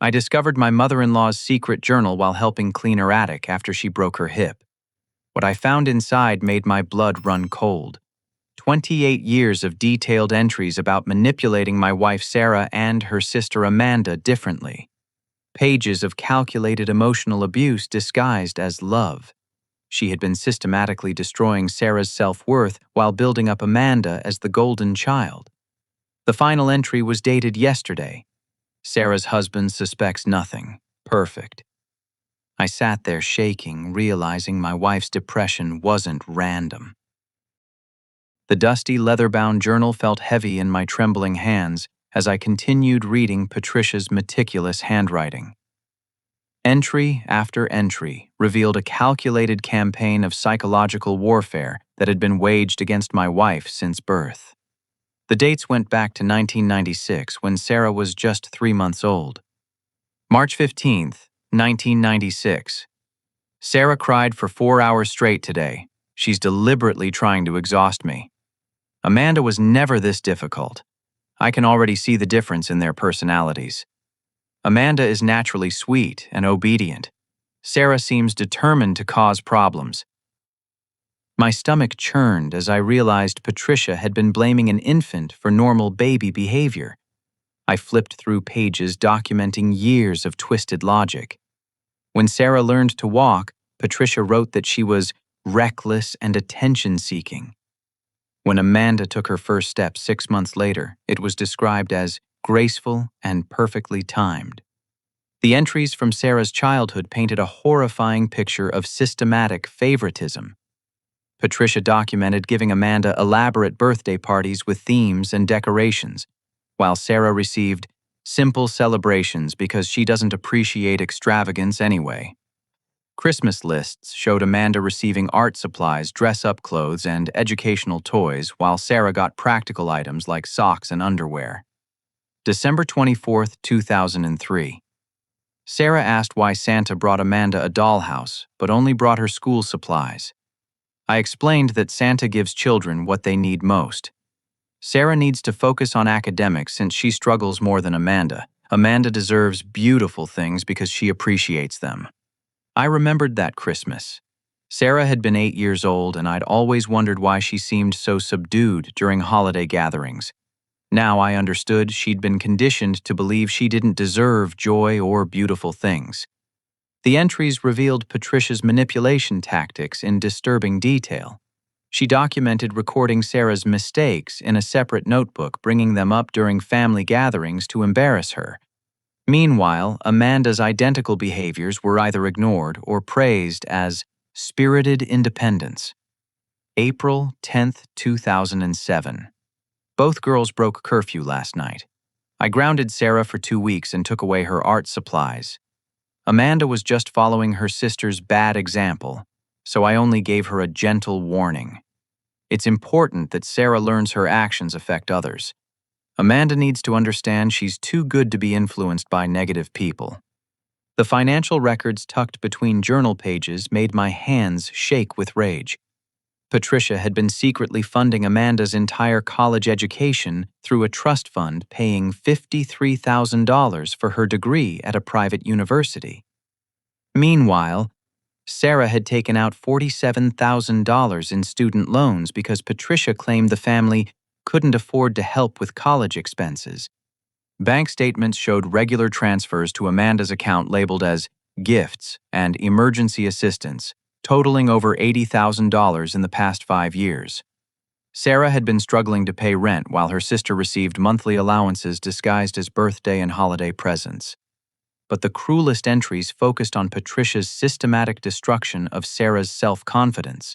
I discovered my mother-in-law's secret journal while helping clean her attic after she broke her hip. What I found inside made my blood run cold. 28 years of detailed entries about manipulating my wife Sarah and her sister Amanda differently. Pages of calculated emotional abuse disguised as love. She had been systematically destroying Sarah's self-worth while building up Amanda as the golden child. The final entry was dated yesterday. Sarah's husband suspects nothing. Perfect. I sat there shaking, realizing my wife's depression wasn't random. The dusty, leather-bound journal felt heavy in my trembling hands as I continued reading Patricia's meticulous handwriting. Entry after entry revealed a calculated campaign of psychological warfare that had been waged against my wife since birth. The dates went back to 1996 when Sarah was just 3 months old. March 15th, 1996. Sarah cried for 4 hours straight today. She's deliberately trying to exhaust me. Amanda was never this difficult. I can already see the difference in their personalities. Amanda is naturally sweet and obedient. Sarah seems determined to cause problems. My stomach churned as I realized Patricia had been blaming an infant for normal baby behavior. I flipped through pages documenting years of twisted logic. When Sarah learned to walk, Patricia wrote that she was reckless and attention-seeking. When Amanda took her first step 6 months later, it was described as graceful and perfectly timed. The entries from Sarah's childhood painted a horrifying picture of systematic favoritism. Patricia documented giving Amanda elaborate birthday parties with themes and decorations, while Sarah received simple celebrations because she doesn't appreciate extravagance anyway. Christmas lists showed Amanda receiving art supplies, dress-up clothes, and educational toys, while Sarah got practical items like socks and underwear. December 24th, 2003. Sarah asked why Santa brought Amanda a dollhouse, but only brought her school supplies. I explained that Santa gives children what they need most. Sarah needs to focus on academics since she struggles more than Amanda. Amanda deserves beautiful things because she appreciates them. I remembered that Christmas. Sarah had been 8 years old, and I'd always wondered why she seemed so subdued during holiday gatherings. Now I understood she'd been conditioned to believe she didn't deserve joy or beautiful things. The entries revealed Patricia's manipulation tactics in disturbing detail. She documented recording Sarah's mistakes in a separate notebook, bringing them up during family gatherings to embarrass her. Meanwhile, Amanda's identical behaviors were either ignored or praised as spirited independence. April 10th, 2007. Both girls broke curfew last night. I grounded Sarah for 2 weeks and took away her art supplies. Amanda was just following her sister's bad example, so I only gave her a gentle warning. It's important that Sarah learns her actions affect others. Amanda needs to understand she's too good to be influenced by negative people. The financial records tucked between journal pages made my hands shake with rage. Patricia had been secretly funding Amanda's entire college education through a trust fund, paying $53,000 for her degree at a private university. Meanwhile, Sarah had taken out $47,000 in student loans because Patricia claimed the family couldn't afford to help with college expenses. Bank statements showed regular transfers to Amanda's account labeled as gifts and emergency assistance, totaling over $80,000 in the past 5 years. Sarah had been struggling to pay rent while her sister received monthly allowances disguised as birthday and holiday presents. But the cruelest entries focused on Patricia's systematic destruction of Sarah's self-confidence.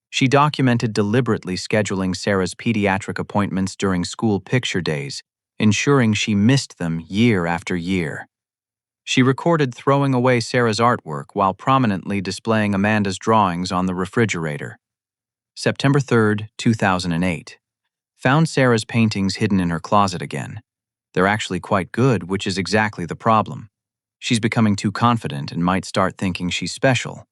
She documented deliberately scheduling Sarah's pediatric appointments during school picture days, ensuring she missed them year after year. She recorded throwing away Sarah's artwork while prominently displaying Amanda's drawings on the refrigerator. September 3rd, 2008. Found Sarah's paintings hidden in her closet again. They're actually quite good, which is exactly the problem. She's becoming too confident and might start thinking she's special.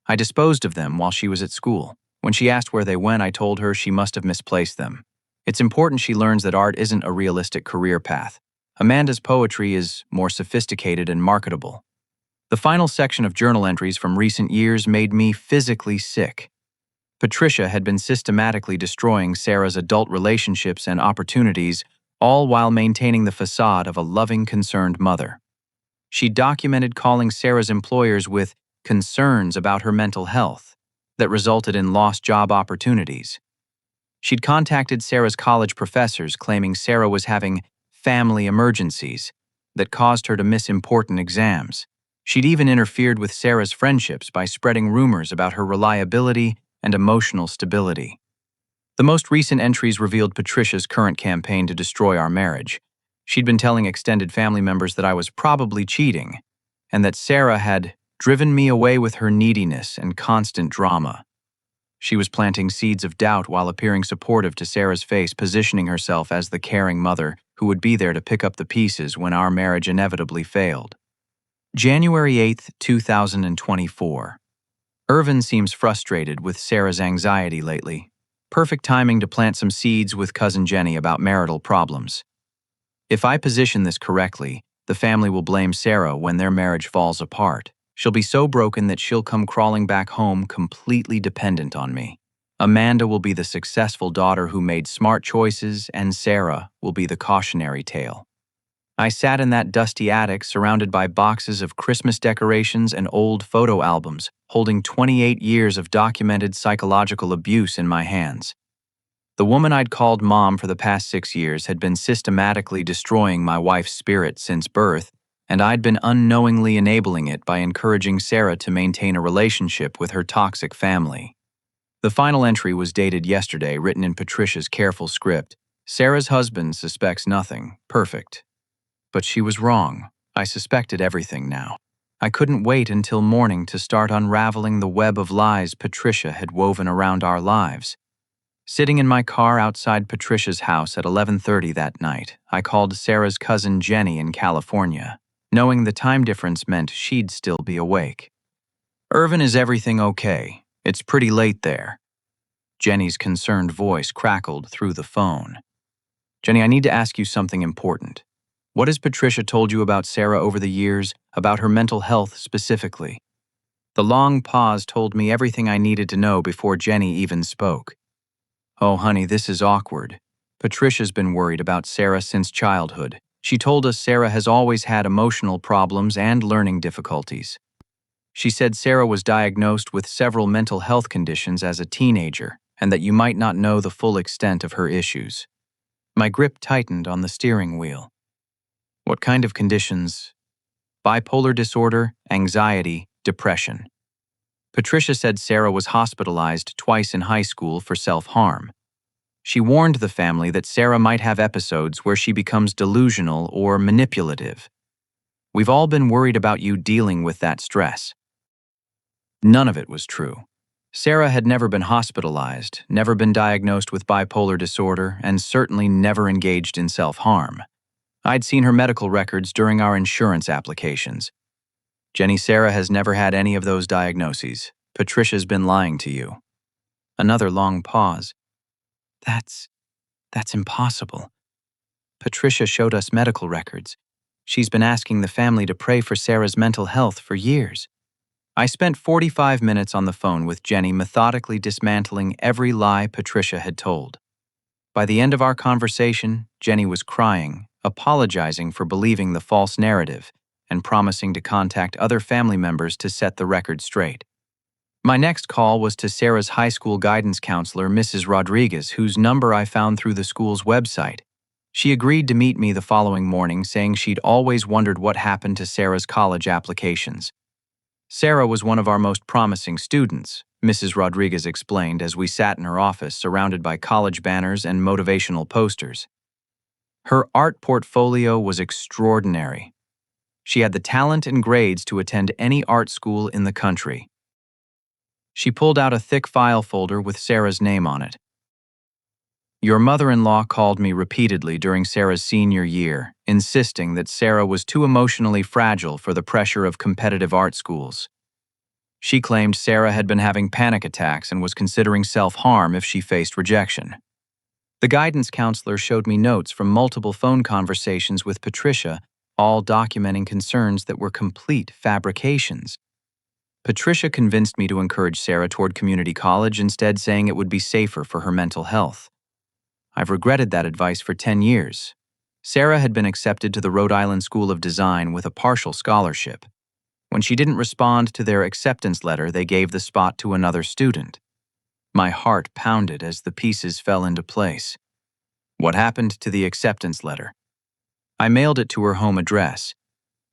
I disposed of them while she was at school. When she asked where they went, I told her she must have misplaced them. It's important she learns that art isn't a realistic career path. Amanda's poetry is more sophisticated and marketable. The final section of journal entries from recent years made me physically sick. Patricia had been systematically destroying Sarah's adult relationships and opportunities, all while maintaining the facade of a loving, concerned mother. She documented calling Sarah's employers with concerns about her mental health that resulted in lost job opportunities. She'd contacted Sarah's college professors claiming Sarah was having family emergencies that caused her to miss important exams. She'd even interfered with Sarah's friendships by spreading rumors about her reliability and emotional stability. The most recent entries revealed Patricia's current campaign to destroy our marriage. She'd been telling extended family members that I was probably cheating, and that Sarah had driven me away with her neediness and constant drama. She was planting seeds of doubt while appearing supportive to Sarah's face, positioning herself as the caring mother who would be there to pick up the pieces when our marriage inevitably failed. January 8th, 2024. Irvin seems frustrated with Sarah's anxiety lately. Perfect timing to plant some seeds with cousin Jenny about marital problems. If I position this correctly, the family will blame Sarah when their marriage falls apart. She'll be so broken that she'll come crawling back home completely dependent on me. Amanda will be the successful daughter who made smart choices, and Sarah will be the cautionary tale. I sat in that dusty attic surrounded by boxes of Christmas decorations and old photo albums, holding 28 years of documented psychological abuse in my hands. The woman I'd called mom for the past 6 years had been systematically destroying my wife's spirit since birth, and I'd been unknowingly enabling it by encouraging Sarah to maintain a relationship with her toxic family. The final entry was dated yesterday, written in Patricia's careful script. Sarah's husband suspects nothing. Perfect. But she was wrong. I suspected everything now. I couldn't wait until morning to start unraveling the web of lies Patricia had woven around our lives. Sitting in my car outside Patricia's house at 11:30 that night, I called Sarah's cousin Jenny in California, knowing the time difference meant she'd still be awake. "Irvin, is everything okay? It's pretty late there." Jenny's concerned voice crackled through the phone. "Jenny, I need to ask you something important. What has Patricia told you about Sarah over the years, about her mental health specifically?" The long pause told me everything I needed to know before Jenny even spoke. "Oh, honey, this is awkward. Patricia's been worried about Sarah since childhood. She told us Sarah has always had emotional problems and learning difficulties. She said Sarah was diagnosed with several mental health conditions as a teenager, and that you might not know the full extent of her issues." My grip tightened on the steering wheel. "What kind of conditions?" "Bipolar disorder, anxiety, depression." Patricia said Sarah was hospitalized twice in high school for self-harm. She warned the family that Sarah might have episodes where she becomes delusional or manipulative. "We've all been worried about you dealing with that stress." None of it was true. Sarah had never been hospitalized, never been diagnosed with bipolar disorder, and certainly never engaged in self-harm. I'd seen her medical records during our insurance applications. "Jenny, Sarah has never had any of those diagnoses. Patricia's been lying to you." Another long pause. That's impossible. Patricia showed us medical records. She's been asking the family to pray for Sarah's mental health for years." I spent 45 minutes on the phone with Jenny, methodically dismantling every lie Patricia had told. By the end of our conversation, Jenny was crying, apologizing for believing the false narrative, and promising to contact other family members to set the record straight. My next call was to Sarah's high school guidance counselor, Mrs. Rodriguez, whose number I found through the school's website. She agreed to meet me the following morning, saying she'd always wondered what happened to Sarah's college applications. "Sarah was one of our most promising students," Mrs. Rodriguez explained as we sat in her office surrounded by college banners and motivational posters. "Her art portfolio was extraordinary. She had the talent and grades to attend any art school in the country." She pulled out a thick file folder with Sarah's name on it. "Your mother-in-law called me repeatedly during Sarah's senior year, insisting that Sarah was too emotionally fragile for the pressure of competitive art schools. She claimed Sarah had been having panic attacks and was considering self-harm if she faced rejection. The guidance counselor showed me notes from multiple phone conversations with Patricia, all documenting concerns that were complete fabrications. Patricia convinced me to encourage Sarah toward community college, instead saying it would be safer for her mental health. I've regretted that advice for 10 years. Sarah had been accepted to the Rhode Island School of Design with a partial scholarship. When she didn't respond to their acceptance letter, they gave the spot to another student. My heart pounded as the pieces fell into place. What happened to the acceptance letter? I mailed it to her home address.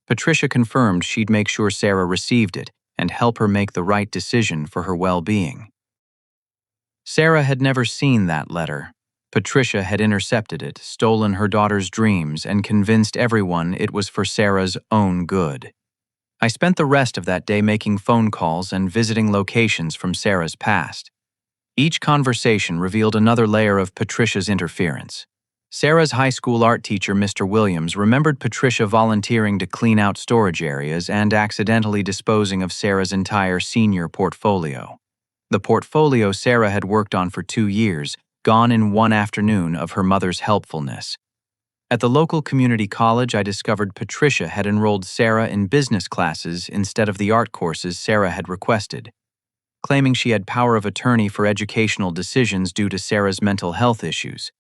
Patricia confirmed she'd make sure Sarah received it and help her make the right decision for her well-being. Sarah had never seen that letter. Patricia had intercepted it, stolen her daughter's dreams, and convinced everyone it was for Sarah's own good. I spent the rest of that day making phone calls and visiting locations from Sarah's past. Each conversation revealed another layer of Patricia's interference. Sarah's high school art teacher, Mr. Williams, remembered Patricia volunteering to clean out storage areas and accidentally disposing of Sarah's entire senior portfolio. The portfolio Sarah had worked on for 2 years, gone in one afternoon of her mother's helpfulness. At the local community college, I discovered Patricia had enrolled Sarah in business classes instead of the art courses Sarah had requested, claiming she had power of attorney for educational decisions due to Sarah's mental health issues.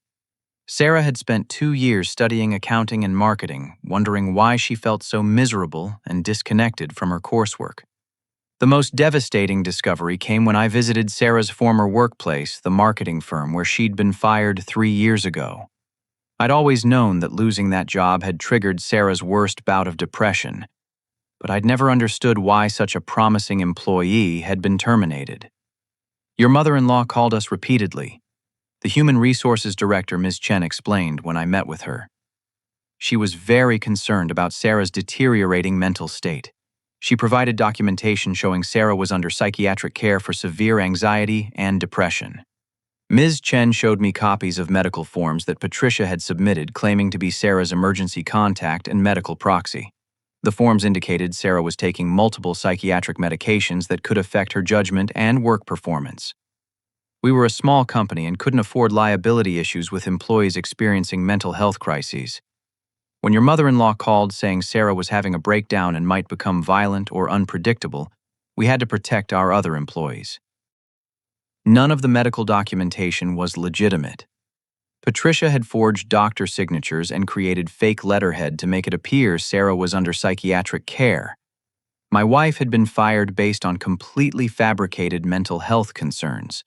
Sarah had spent 2 years studying accounting and marketing, wondering why she felt so miserable and disconnected from her coursework. The most devastating discovery came when I visited Sarah's former workplace, the marketing firm where she'd been fired 3 years ago. I'd always known that losing that job had triggered Sarah's worst bout of depression, but I'd never understood why such a promising employee had been terminated. "Your mother-in-law called us repeatedly," the Human Resources Director, Ms. Chen, explained when I met with her. She was very concerned about Sarah's deteriorating mental state. She provided documentation showing Sarah was under psychiatric care for severe anxiety and depression. Ms. Chen showed me copies of medical forms that Patricia had submitted claiming to be Sarah's emergency contact and medical proxy. The forms indicated Sarah was taking multiple psychiatric medications that could affect her judgment and work performance. We were a small company and couldn't afford liability issues with employees experiencing mental health crises. When your mother-in-law called saying Sarah was having a breakdown and might become violent or unpredictable, we had to protect our other employees. None of the medical documentation was legitimate. Patricia had forged doctor signatures and created fake letterhead to make it appear Sarah was under psychiatric care. My wife had been fired based on completely fabricated mental health concerns.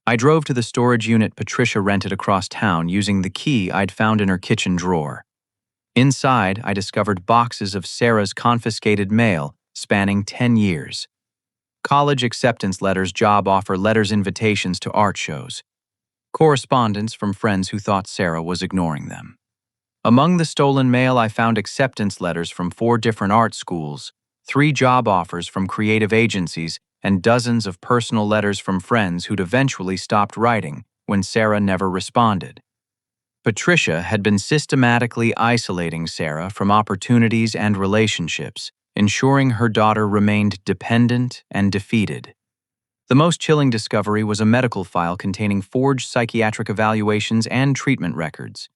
I drove to the storage unit Patricia rented across town using the key I'd found in her kitchen drawer. Inside, I discovered boxes of Sarah's confiscated mail spanning 10 years. College acceptance letters, job offer letters, invitations to art shows. Correspondence from friends who thought Sarah was ignoring them. Among the stolen mail, I found acceptance letters from 4 different art schools, 3 job offers from creative agencies, and dozens of personal letters from friends who'd eventually stopped writing when Sarah never responded. Patricia had been systematically isolating Sarah from opportunities and relationships, ensuring her daughter remained dependent and defeated. The most chilling discovery was a medical file containing forged psychiatric evaluations and treatment records.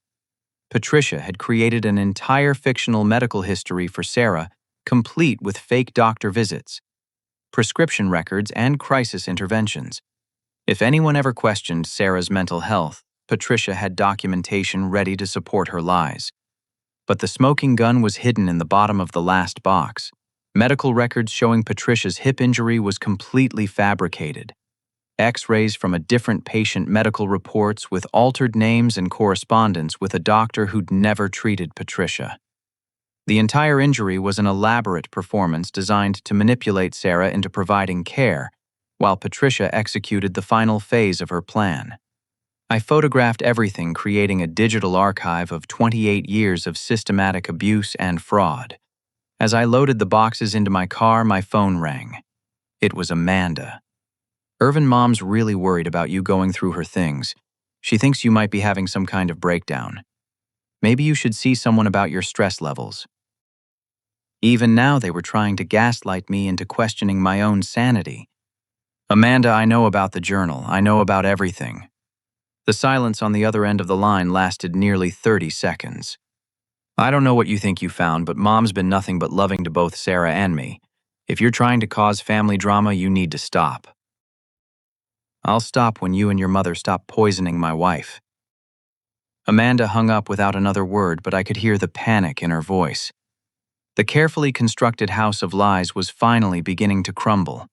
Patricia had created an entire fictional medical history for Sarah, complete with fake doctor visits, prescription records, and crisis interventions. If anyone ever questioned Sarah's mental health, Patricia had documentation ready to support her lies. But the smoking gun was hidden in the bottom of the last box. Medical records showing Patricia's hip injury was completely fabricated. X-rays from a different patient, medical reports with altered names, and correspondence with a doctor who'd never treated Patricia. The entire injury was an elaborate performance designed to manipulate Sarah into providing care, while Patricia executed the final phase of her plan. I photographed everything, creating a digital archive of 28 years of systematic abuse and fraud. As I loaded the boxes into my car, my phone rang. It was Amanda. "Irvin, Mom's really worried about you going through her things. She thinks you might be having some kind of breakdown. Maybe you should see someone about your stress levels." Even now, they were trying to gaslight me into questioning my own sanity. "Amanda, I know about the journal. I know about everything." The silence on the other end of the line lasted nearly 30 seconds. I don't know what you think you found, but Mom's been nothing but loving to both Sarah and me. If you're trying to cause family drama, you need to stop. I'll stop when you and your mother stop poisoning my wife. Amanda hung up without another word, but I could hear the panic in her voice. The carefully constructed house of lies was finally beginning to crumble.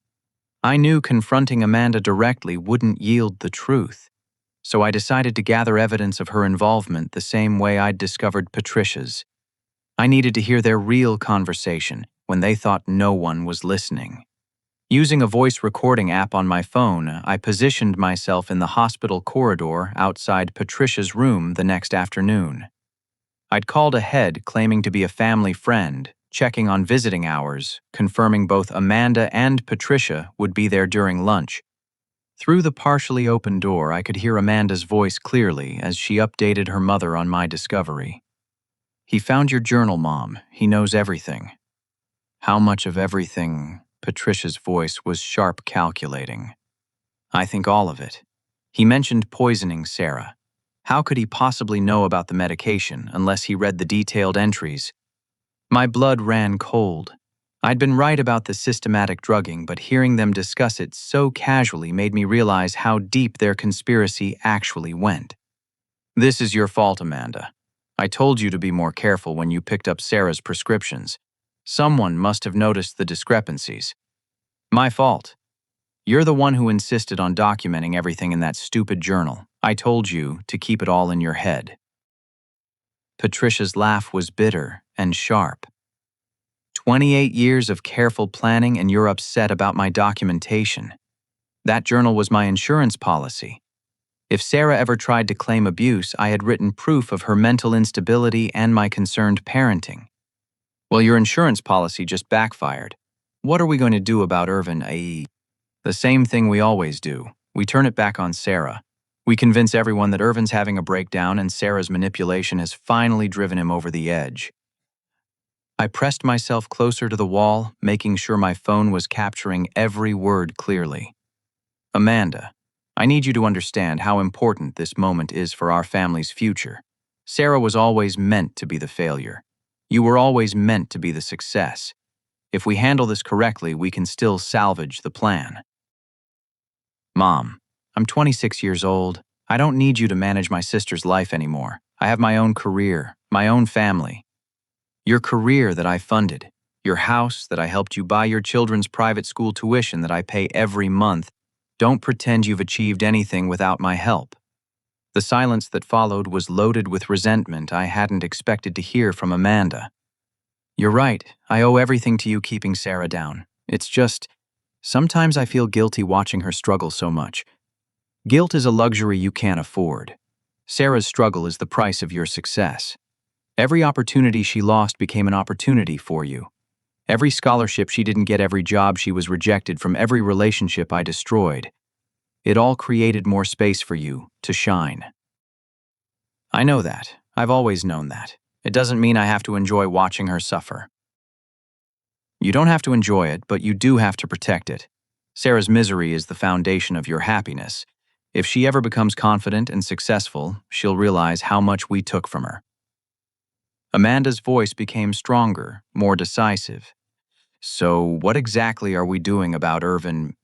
I knew confronting Amanda directly wouldn't yield the truth, so I decided to gather evidence of her involvement the same way I'd discovered Patricia's. I needed to hear their real conversation when they thought no one was listening. Using a voice recording app on my phone, I positioned myself in the hospital corridor outside Patricia's room the next afternoon. I'd called ahead claiming to be a family friend, checking on visiting hours, confirming both Amanda and Patricia would be there during lunch. Through the partially open door, I could hear Amanda's voice clearly as she updated her mother on my discovery. "He found your journal, Mom. He knows everything." How much of everything? Patricia's voice was sharp, calculating. "I think all of it. He mentioned poisoning Sarah. How could he possibly know about the medication unless he read the detailed entries?" My blood ran cold. I'd been right about the systematic drugging, but hearing them discuss it so casually made me realize how deep their conspiracy actually went. "This is your fault, Amanda. I told you to be more careful when you picked up Sarah's prescriptions. Someone must have noticed the discrepancies." "My fault. You're the one who insisted on documenting everything in that stupid journal. I told you to keep it all in your head." Patricia's laugh was bitter and sharp. 28 years of careful planning and you're upset about my documentation. That journal was my insurance policy. If Sarah ever tried to claim abuse, I had written proof of her mental instability and my concerned parenting. Well, your insurance policy just backfired. What are we going to do about Irvin, i.e.? The same thing we always do. We turn it back on Sarah. We convince everyone that Irvin's having a breakdown and Sarah's manipulation has finally driven him over the edge. I pressed myself closer to the wall, making sure my phone was capturing every word clearly. "Amanda, I need you to understand how important this moment is for our family's future. Sarah was always meant to be the failure. You were always meant to be the success. If we handle this correctly, we can still salvage the plan." "Mom, I'm 26 years old. I don't need you to manage my sister's life anymore. I have my own career, my own family. Your career that I funded, your house that I helped you buy, your children's private school tuition that I pay every month. Don't pretend you've achieved anything without my help." The silence that followed was loaded with resentment I hadn't expected to hear from Amanda. "You're right. I owe everything to you keeping Sarah down. It's just, sometimes I feel guilty watching her struggle so much. Guilt is a luxury you can't afford. Sarah's struggle is the price of your success. Every opportunity she lost became an opportunity for you. Every scholarship she didn't get, every job she was rejected from, every relationship I destroyed. It all created more space for you to shine." I know that. I've always known that. It doesn't mean I have to enjoy watching her suffer. You don't have to enjoy it, but you do have to protect it. Sarah's misery is the foundation of your happiness. If she ever becomes confident and successful, she'll realize how much we took from her. Amanda's voice became stronger, more decisive. "So what exactly are we doing about Irvin?"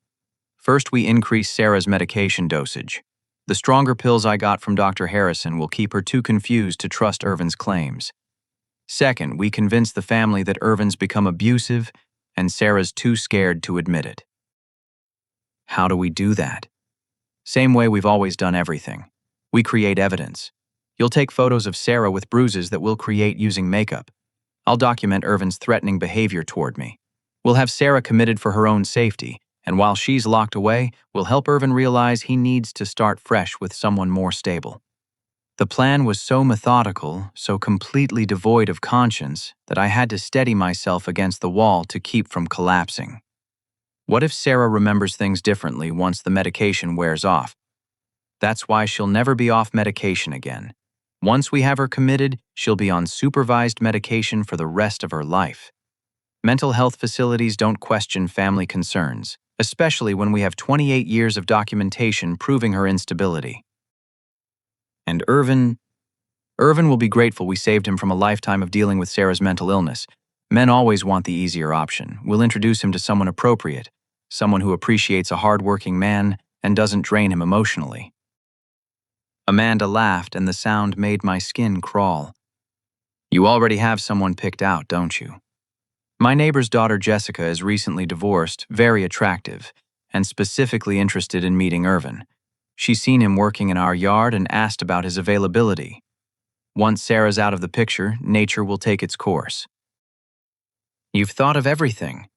"First, we increase Sarah's medication dosage. The stronger pills I got from Dr. Harrison will keep her too confused to trust Irvin's claims. Second, we convince the family that Irvin's become abusive and Sarah's too scared to admit it." How do we do that? Same way we've always done everything. We create evidence. You'll take photos of Sarah with bruises that we'll create using makeup. I'll document Irvin's threatening behavior toward me. We'll have Sarah committed for her own safety, and while she's locked away, we'll help Irvin realize he needs to start fresh with someone more stable. The plan was so methodical, so completely devoid of conscience, that I had to steady myself against the wall to keep from collapsing. What if Sarah remembers things differently once the medication wears off? That's why she'll never be off medication again. Once we have her committed, she'll be on supervised medication for the rest of her life. Mental health facilities don't question family concerns, especially when we have 28 years of documentation proving her instability. And Irvin will be grateful we saved him from a lifetime of dealing with Sarah's mental illness. Men always want the easier option. We'll introduce him to someone appropriate, someone who appreciates a hard-working man and doesn't drain him emotionally. Amanda laughed, and the sound made my skin crawl. You already have someone picked out, don't you? My neighbor's daughter Jessica is recently divorced, very attractive, and specifically interested in meeting Irvin. She's seen him working in our yard and asked about his availability. Once Sarah's out of the picture, nature will take its course. You've thought of everything.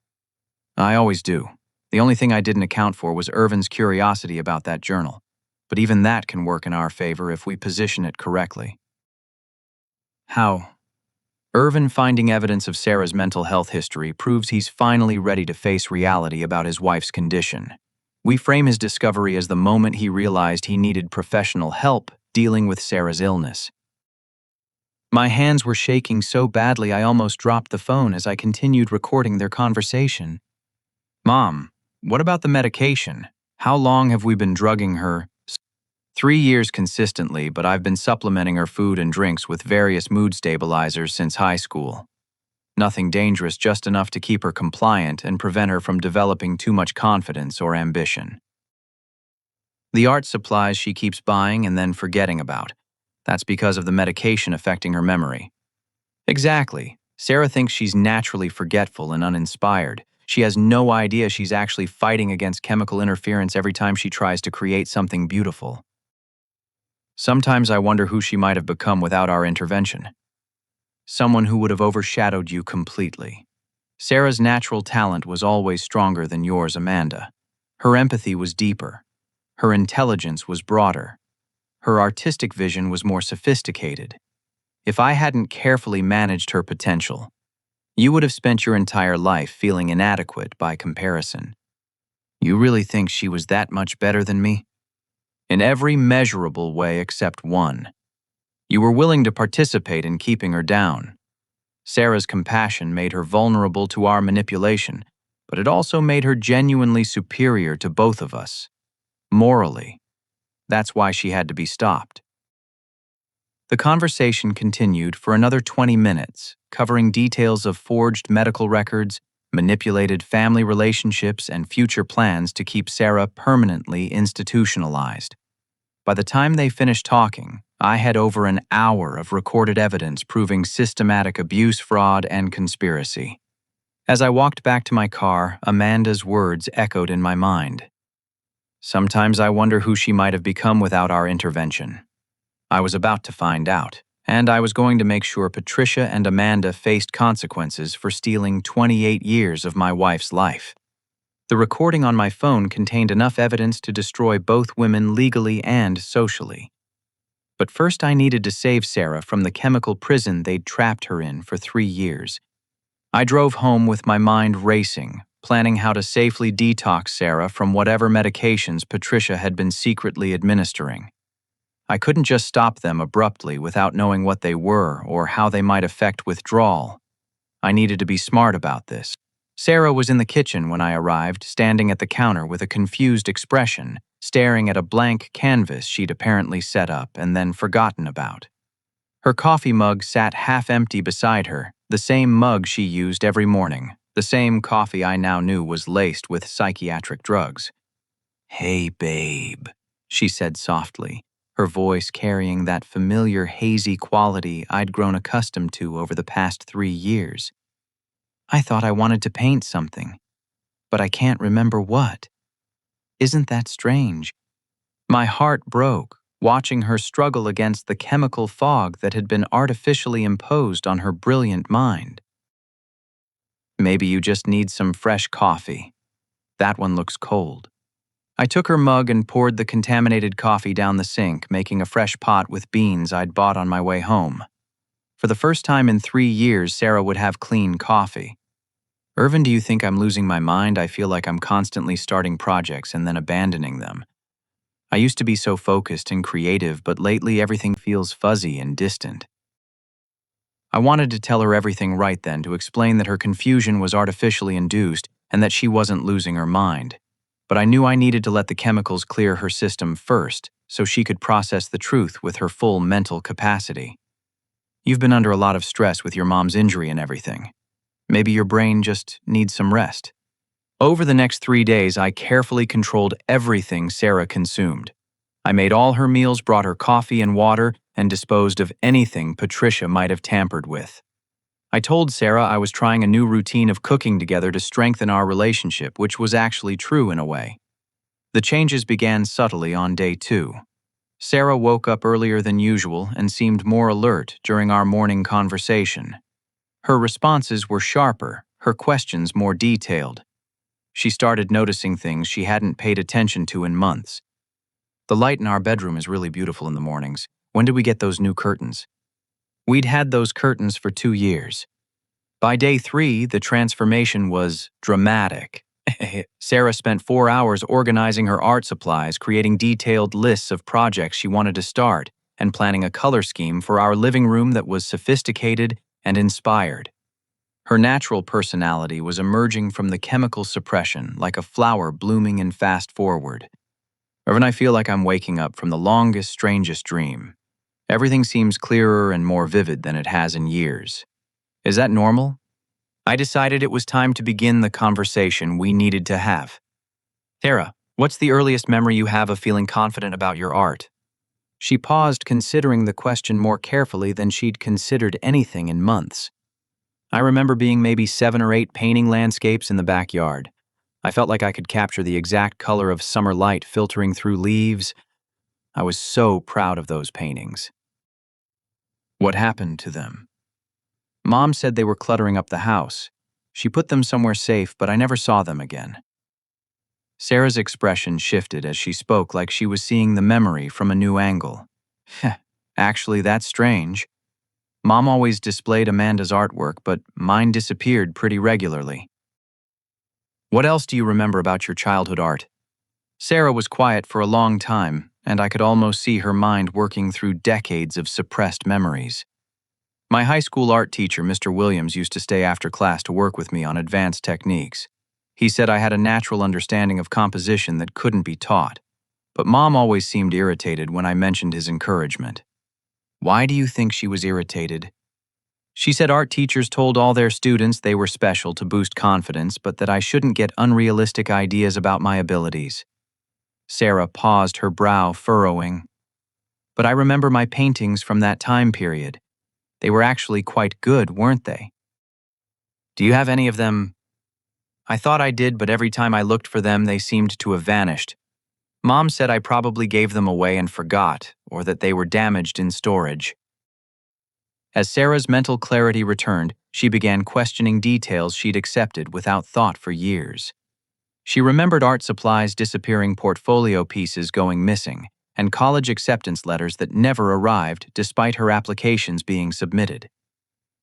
I always do. The only thing I didn't account for was Irvin's curiosity about that journal. But even that can work in our favor if we position it correctly. How? Irvin finding evidence of Sarah's mental health history proves he's finally ready to face reality about his wife's condition. We frame his discovery as the moment he realized he needed professional help dealing with Sarah's illness. My hands were shaking so badly I almost dropped the phone as I continued recording their conversation. Mom, what about the medication? How long have we been drugging her? 3 years consistently, but I've been supplementing her food and drinks with various mood stabilizers since high school. Nothing dangerous, just enough to keep her compliant and prevent her from developing too much confidence or ambition. The art supplies she keeps buying and then forgetting about. That's because of the medication affecting her memory. Exactly. Sarah thinks she's naturally forgetful and uninspired. She has no idea she's actually fighting against chemical interference every time she tries to create something beautiful. Sometimes I wonder who she might have become without our intervention. Someone who would have overshadowed you completely. Sarah's natural talent was always stronger than yours, Amanda. Her empathy was deeper. Her intelligence was broader. Her artistic vision was more sophisticated. If I hadn't carefully managed her potential, you would have spent your entire life feeling inadequate by comparison. You really think she was that much better than me? In every measurable way except one. You were willing to participate in keeping her down. Sarah's compassion made her vulnerable to our manipulation, but it also made her genuinely superior to both of us. Morally. That's why she had to be stopped. The conversation continued for another 20 minutes, covering details of forged medical records, manipulated family relationships, and future plans to keep Sarah permanently institutionalized. By the time they finished talking, I had over an hour of recorded evidence proving systematic abuse, fraud, and conspiracy. As I walked back to my car, Amanda's words echoed in my mind. Sometimes I wonder who she might have become without our intervention. I was about to find out, and I was going to make sure Patricia and Amanda faced consequences for stealing 28 years of my wife's life. The recording on my phone contained enough evidence to destroy both women legally and socially. But first I needed to save Sarah from the chemical prison they'd trapped her in for 3 years. I drove home with my mind racing, planning how to safely detox Sarah from whatever medications Patricia had been secretly administering. I couldn't just stop them abruptly without knowing what they were or how they might affect withdrawal. I needed to be smart about this. Sarah was in the kitchen when I arrived, standing at the counter with a confused expression, staring at a blank canvas she'd apparently set up and then forgotten about. Her coffee mug sat half-empty beside her, the same mug she used every morning, the same coffee I now knew was laced with psychiatric drugs. "Hey, babe," she said softly, her voice carrying that familiar hazy quality I'd grown accustomed to over the past 3 years. "I thought I wanted to paint something, but I can't remember what. Isn't that strange?" My heart broke, watching her struggle against the chemical fog that had been artificially imposed on her brilliant mind. "Maybe you just need some fresh coffee. That one looks cold." I took her mug and poured the contaminated coffee down the sink, making a fresh pot with beans I'd bought on my way home. For the first time in 3 years, Sarah would have clean coffee. "Irvin, do you think I'm losing my mind? I feel like I'm constantly starting projects and then abandoning them. I used to be so focused and creative, but lately everything feels fuzzy and distant." I wanted to tell her everything right then, to explain that her confusion was artificially induced and that she wasn't losing her mind. But I knew I needed to let the chemicals clear her system first, so she could process the truth with her full mental capacity. You've been under a lot of stress with your mom's injury and everything. Maybe your brain just needs some rest. Over the next 3 days, I carefully controlled everything Sarah consumed. I made all her meals, brought her coffee and water, and disposed of anything Patricia might have tampered with. I told Sarah I was trying a new routine of cooking together to strengthen our relationship, which was actually true in a way. The changes began subtly on day 2. Sarah woke up earlier than usual and seemed more alert during our morning conversation. Her responses were sharper, her questions more detailed. She started noticing things she hadn't paid attention to in months. The light in our bedroom is really beautiful in the mornings. When did we get those new curtains? We'd had those curtains for 2 years. By day 3, the transformation was dramatic. Sarah spent 4 hours organizing her art supplies, creating detailed lists of projects she wanted to start, and planning a color scheme for our living room that was sophisticated and inspired. Her natural personality was emerging from the chemical suppression like a flower blooming in fast forward. Whenever I feel like I'm waking up from the longest, strangest dream, everything seems clearer and more vivid than it has in years. Is that normal? I decided it was time to begin the conversation we needed to have. Sarah, what's the earliest memory you have of feeling confident about your art? She paused, considering the question more carefully than she'd considered anything in months. I remember being maybe 7 or 8 painting landscapes in the backyard. I felt like I could capture the exact color of summer light filtering through leaves. I was so proud of those paintings. What happened to them? Mom said they were cluttering up the house. She put them somewhere safe, but I never saw them again. Sarah's expression shifted as she spoke, like she was seeing the memory from a new angle. Actually, that's strange. Mom always displayed Amanda's artwork, but mine disappeared pretty regularly. What else do you remember about your childhood art? Sarah was quiet for a long time, and I could almost see her mind working through decades of suppressed memories. My high school art teacher, Mr. Williams, used to stay after class to work with me on advanced techniques. He said I had a natural understanding of composition that couldn't be taught, but Mom always seemed irritated when I mentioned his encouragement. Why do you think she was irritated? She said art teachers told all their students they were special to boost confidence, but that I shouldn't get unrealistic ideas about my abilities. Sarah paused, her brow furrowing. But I remember my paintings from that time period. They were actually quite good, weren't they? Do you have any of them? I thought I did, but every time I looked for them, they seemed to have vanished. Mom said I probably gave them away and forgot, or that they were damaged in storage. As Sarah's mental clarity returned, she began questioning details she'd accepted without thought for years. She remembered art supplies disappearing, portfolio pieces going missing, and college acceptance letters that never arrived despite her applications being submitted.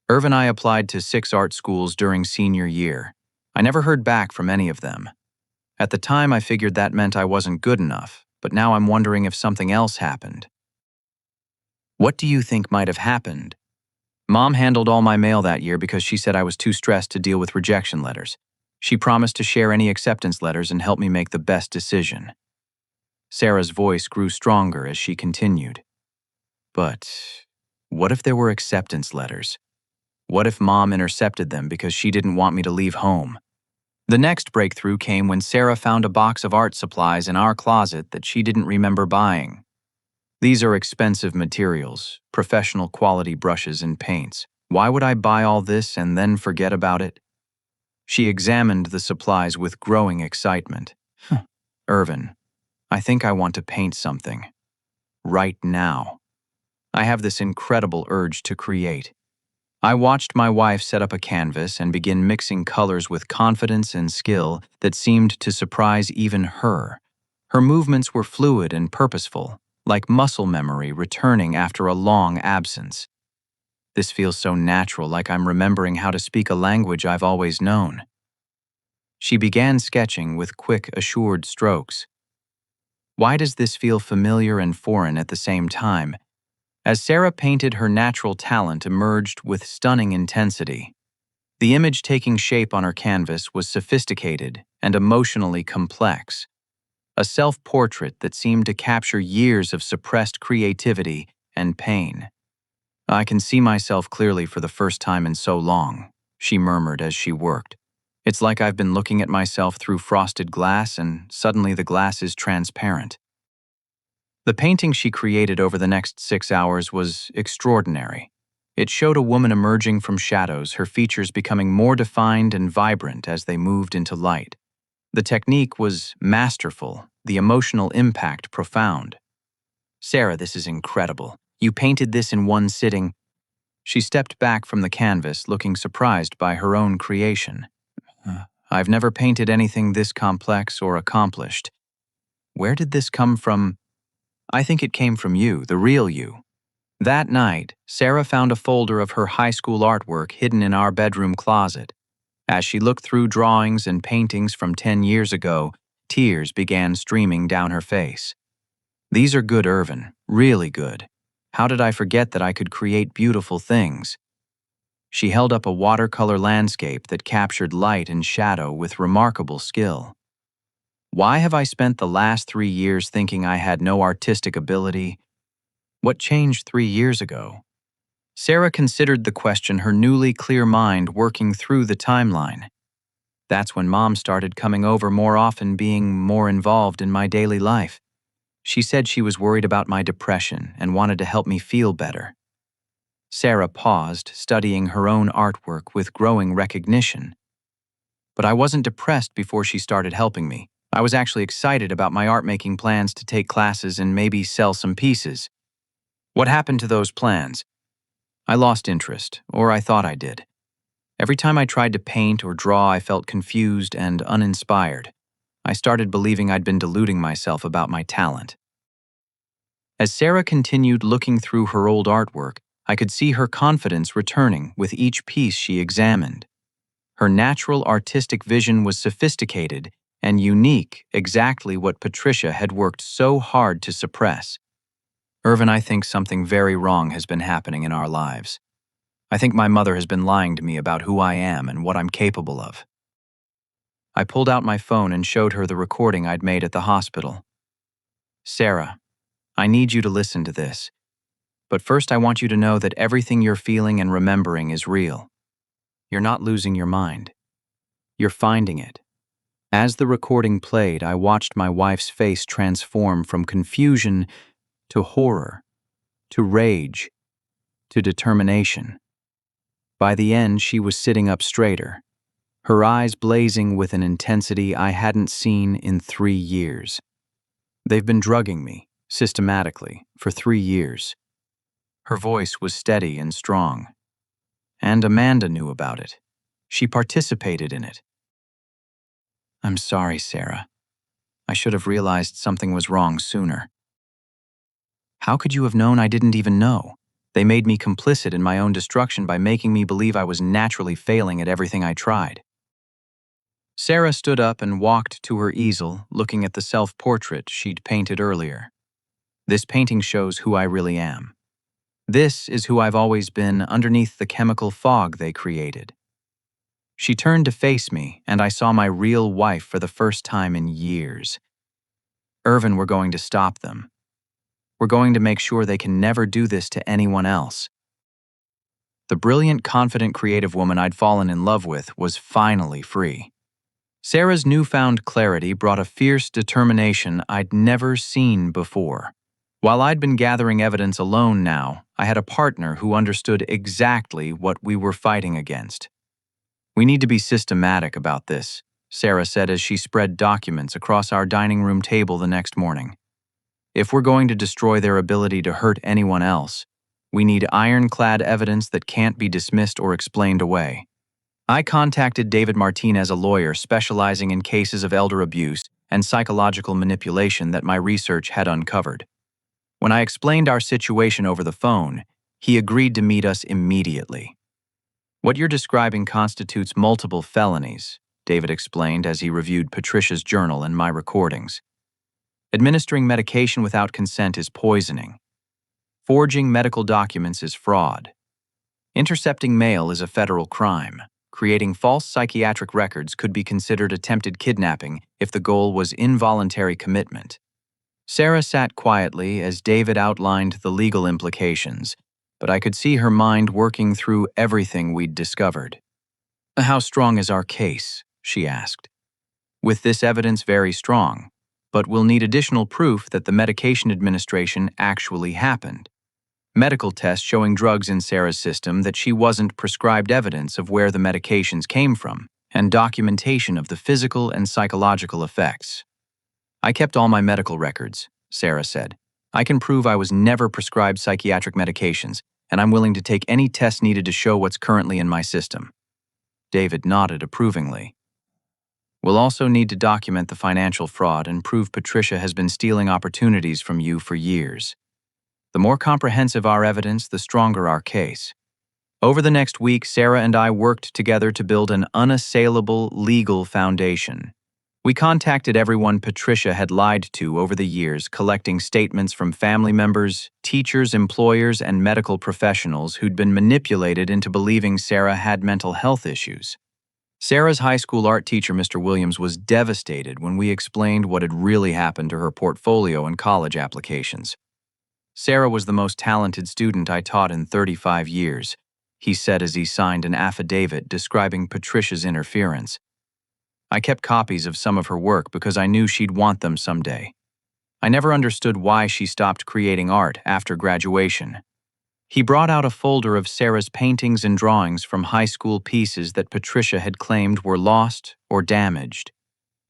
Irv and I applied to 6 art schools during senior year. I never heard back from any of them. At the time, I figured that meant I wasn't good enough, but now I'm wondering if something else happened. What do you think might have happened? Mom handled all my mail that year because she said I was too stressed to deal with rejection letters. She promised to share any acceptance letters and help me make the best decision. Sarah's voice grew stronger as she continued. But what if there were acceptance letters? What if Mom intercepted them because she didn't want me to leave home? The next breakthrough came when Sarah found a box of art supplies in our closet that she didn't remember buying. These are expensive materials, professional quality brushes and paints. Why would I buy all this and then forget about it? She examined the supplies with growing excitement. Irvin, I think I want to paint something. Right now. I have this incredible urge to create. I watched my wife set up a canvas and begin mixing colors with confidence and skill that seemed to surprise even her. Her movements were fluid and purposeful, like muscle memory returning after a long absence. This feels so natural, like I'm remembering how to speak a language I've always known. She began sketching with quick, assured strokes. Why does this feel familiar and foreign at the same time? As Sarah painted, her natural talent emerged with stunning intensity. The image taking shape on her canvas was sophisticated and emotionally complex. a self-portrait that seemed to capture years of suppressed creativity and pain. "I can see myself clearly for the first time in so long," she murmured as she worked. "It's like I've been looking at myself through frosted glass and suddenly the glass is transparent." The painting she created over the next 6 hours was extraordinary. It showed a woman emerging from shadows, her features becoming more defined and vibrant as they moved into light. The technique was masterful, the emotional impact profound. "Sarah, this is incredible. You painted this in one sitting." She stepped back from the canvas, looking surprised by her own creation. "I've never painted anything this complex or accomplished. Where did this come from?" "I think it came from you, the real you." That night, Sarah found a folder of her high school artwork hidden in our bedroom closet. As she looked through drawings and paintings from 10 years ago, tears began streaming down her face. "These are good, Irvin, really good. How did I forget that I could create beautiful things?" She held up a watercolor landscape that captured light and shadow with remarkable skill. "Why have I spent the last 3 years thinking I had no artistic ability? What changed 3 years ago?" Sarah considered the question, her newly clear mind working through the timeline. "That's when Mom started coming over more often, being more involved in my daily life. She said she was worried about my depression and wanted to help me feel better." Sarah paused, studying her own artwork with growing recognition. "But I wasn't depressed before she started helping me. I was actually excited about my art-making plans to take classes and maybe sell some pieces." "What happened to those plans?" "I lost interest, or I thought I did. Every time I tried to paint or draw, I felt confused and uninspired. I started believing I'd been deluding myself about my talent." As Sarah continued looking through her old artwork, I could see her confidence returning with each piece she examined. Her natural artistic vision was sophisticated and unique, exactly what Patricia had worked so hard to suppress. "Irvin, I think something very wrong has been happening in our lives. I think my mother has been lying to me about who I am and what I'm capable of." I pulled out my phone and showed her the recording I'd made at the hospital. "Sarah, I need you to listen to this. But first I want you to know that everything you're feeling and remembering is real. You're not losing your mind. You're finding it." As the recording played, I watched my wife's face transform from confusion to horror, to rage, to determination. By the end, she was sitting up straighter, her eyes blazing with an intensity I hadn't seen in 3 years. "They've been drugging me, systematically, for 3 years." Her voice was steady and strong. "And Amanda knew about it. She participated in it." "I'm sorry, Sarah. I should have realized something was wrong sooner." "How could you have known I didn't even know? They made me complicit in my own destruction by making me believe I was naturally failing at everything I tried." Sarah stood up and walked to her easel, looking at the self-portrait she'd painted earlier. "This painting shows who I really am. This is who I've always been underneath the chemical fog they created." She turned to face me, and I saw my real wife for the first time in years. "Irvin, we're going to stop them. We're going to make sure they can never do this to anyone else." The brilliant, confident, creative woman I'd fallen in love with was finally free. Sarah's newfound clarity brought a fierce determination I'd never seen before. While I'd been gathering evidence alone now, I had a partner who understood exactly what we were fighting against. "We need to be systematic about this," Sarah said as she spread documents across our dining room table the next morning. "If we're going to destroy their ability to hurt anyone else, we need ironclad evidence that can't be dismissed or explained away." I contacted David Martinez, a lawyer specializing in cases of elder abuse and psychological manipulation that my research had uncovered. When I explained our situation over the phone, he agreed to meet us immediately. "What you're describing constitutes multiple felonies," David explained as he reviewed Patricia's journal and my recordings. "Administering medication without consent is poisoning. Forging medical documents is fraud. Intercepting mail is a federal crime. creating false psychiatric records could be considered attempted kidnapping if the goal was involuntary commitment. Sarah sat quietly as David outlined the legal implications, but I could see her mind working through everything we'd discovered. "How strong is our case?" she asked. "With this evidence very strong, but we'll need additional proof that the medication administration actually happened. Medical tests showing drugs in Sarah's system that she wasn't prescribed, evidence of where the medications came from, and documentation of the physical and psychological effects." "I kept all my medical records," Sarah said. "I can prove I was never prescribed psychiatric medications, and I'm willing to take any tests needed to show what's currently in my system." David nodded approvingly. "We'll also need to document the financial fraud and prove Patricia has been stealing opportunities from you for years. The more comprehensive our evidence, the stronger our case." Over the next week, Sarah and I worked together to build an unassailable legal foundation. We contacted everyone Patricia had lied to over the years, collecting statements from family members, teachers, employers, and medical professionals who'd been manipulated into believing Sarah had mental health issues. Sarah's high school art teacher, Mr. Williams, was devastated when we explained what had really happened to her portfolio and college applications. "Sarah was the most talented student I taught in 35 years, he said as he signed an affidavit describing Patricia's interference. "I kept copies of some of her work because I knew she'd want them someday. I never understood why she stopped creating art after graduation." He brought out a folder of Sarah's paintings and drawings from high school pieces that Patricia had claimed were lost or damaged.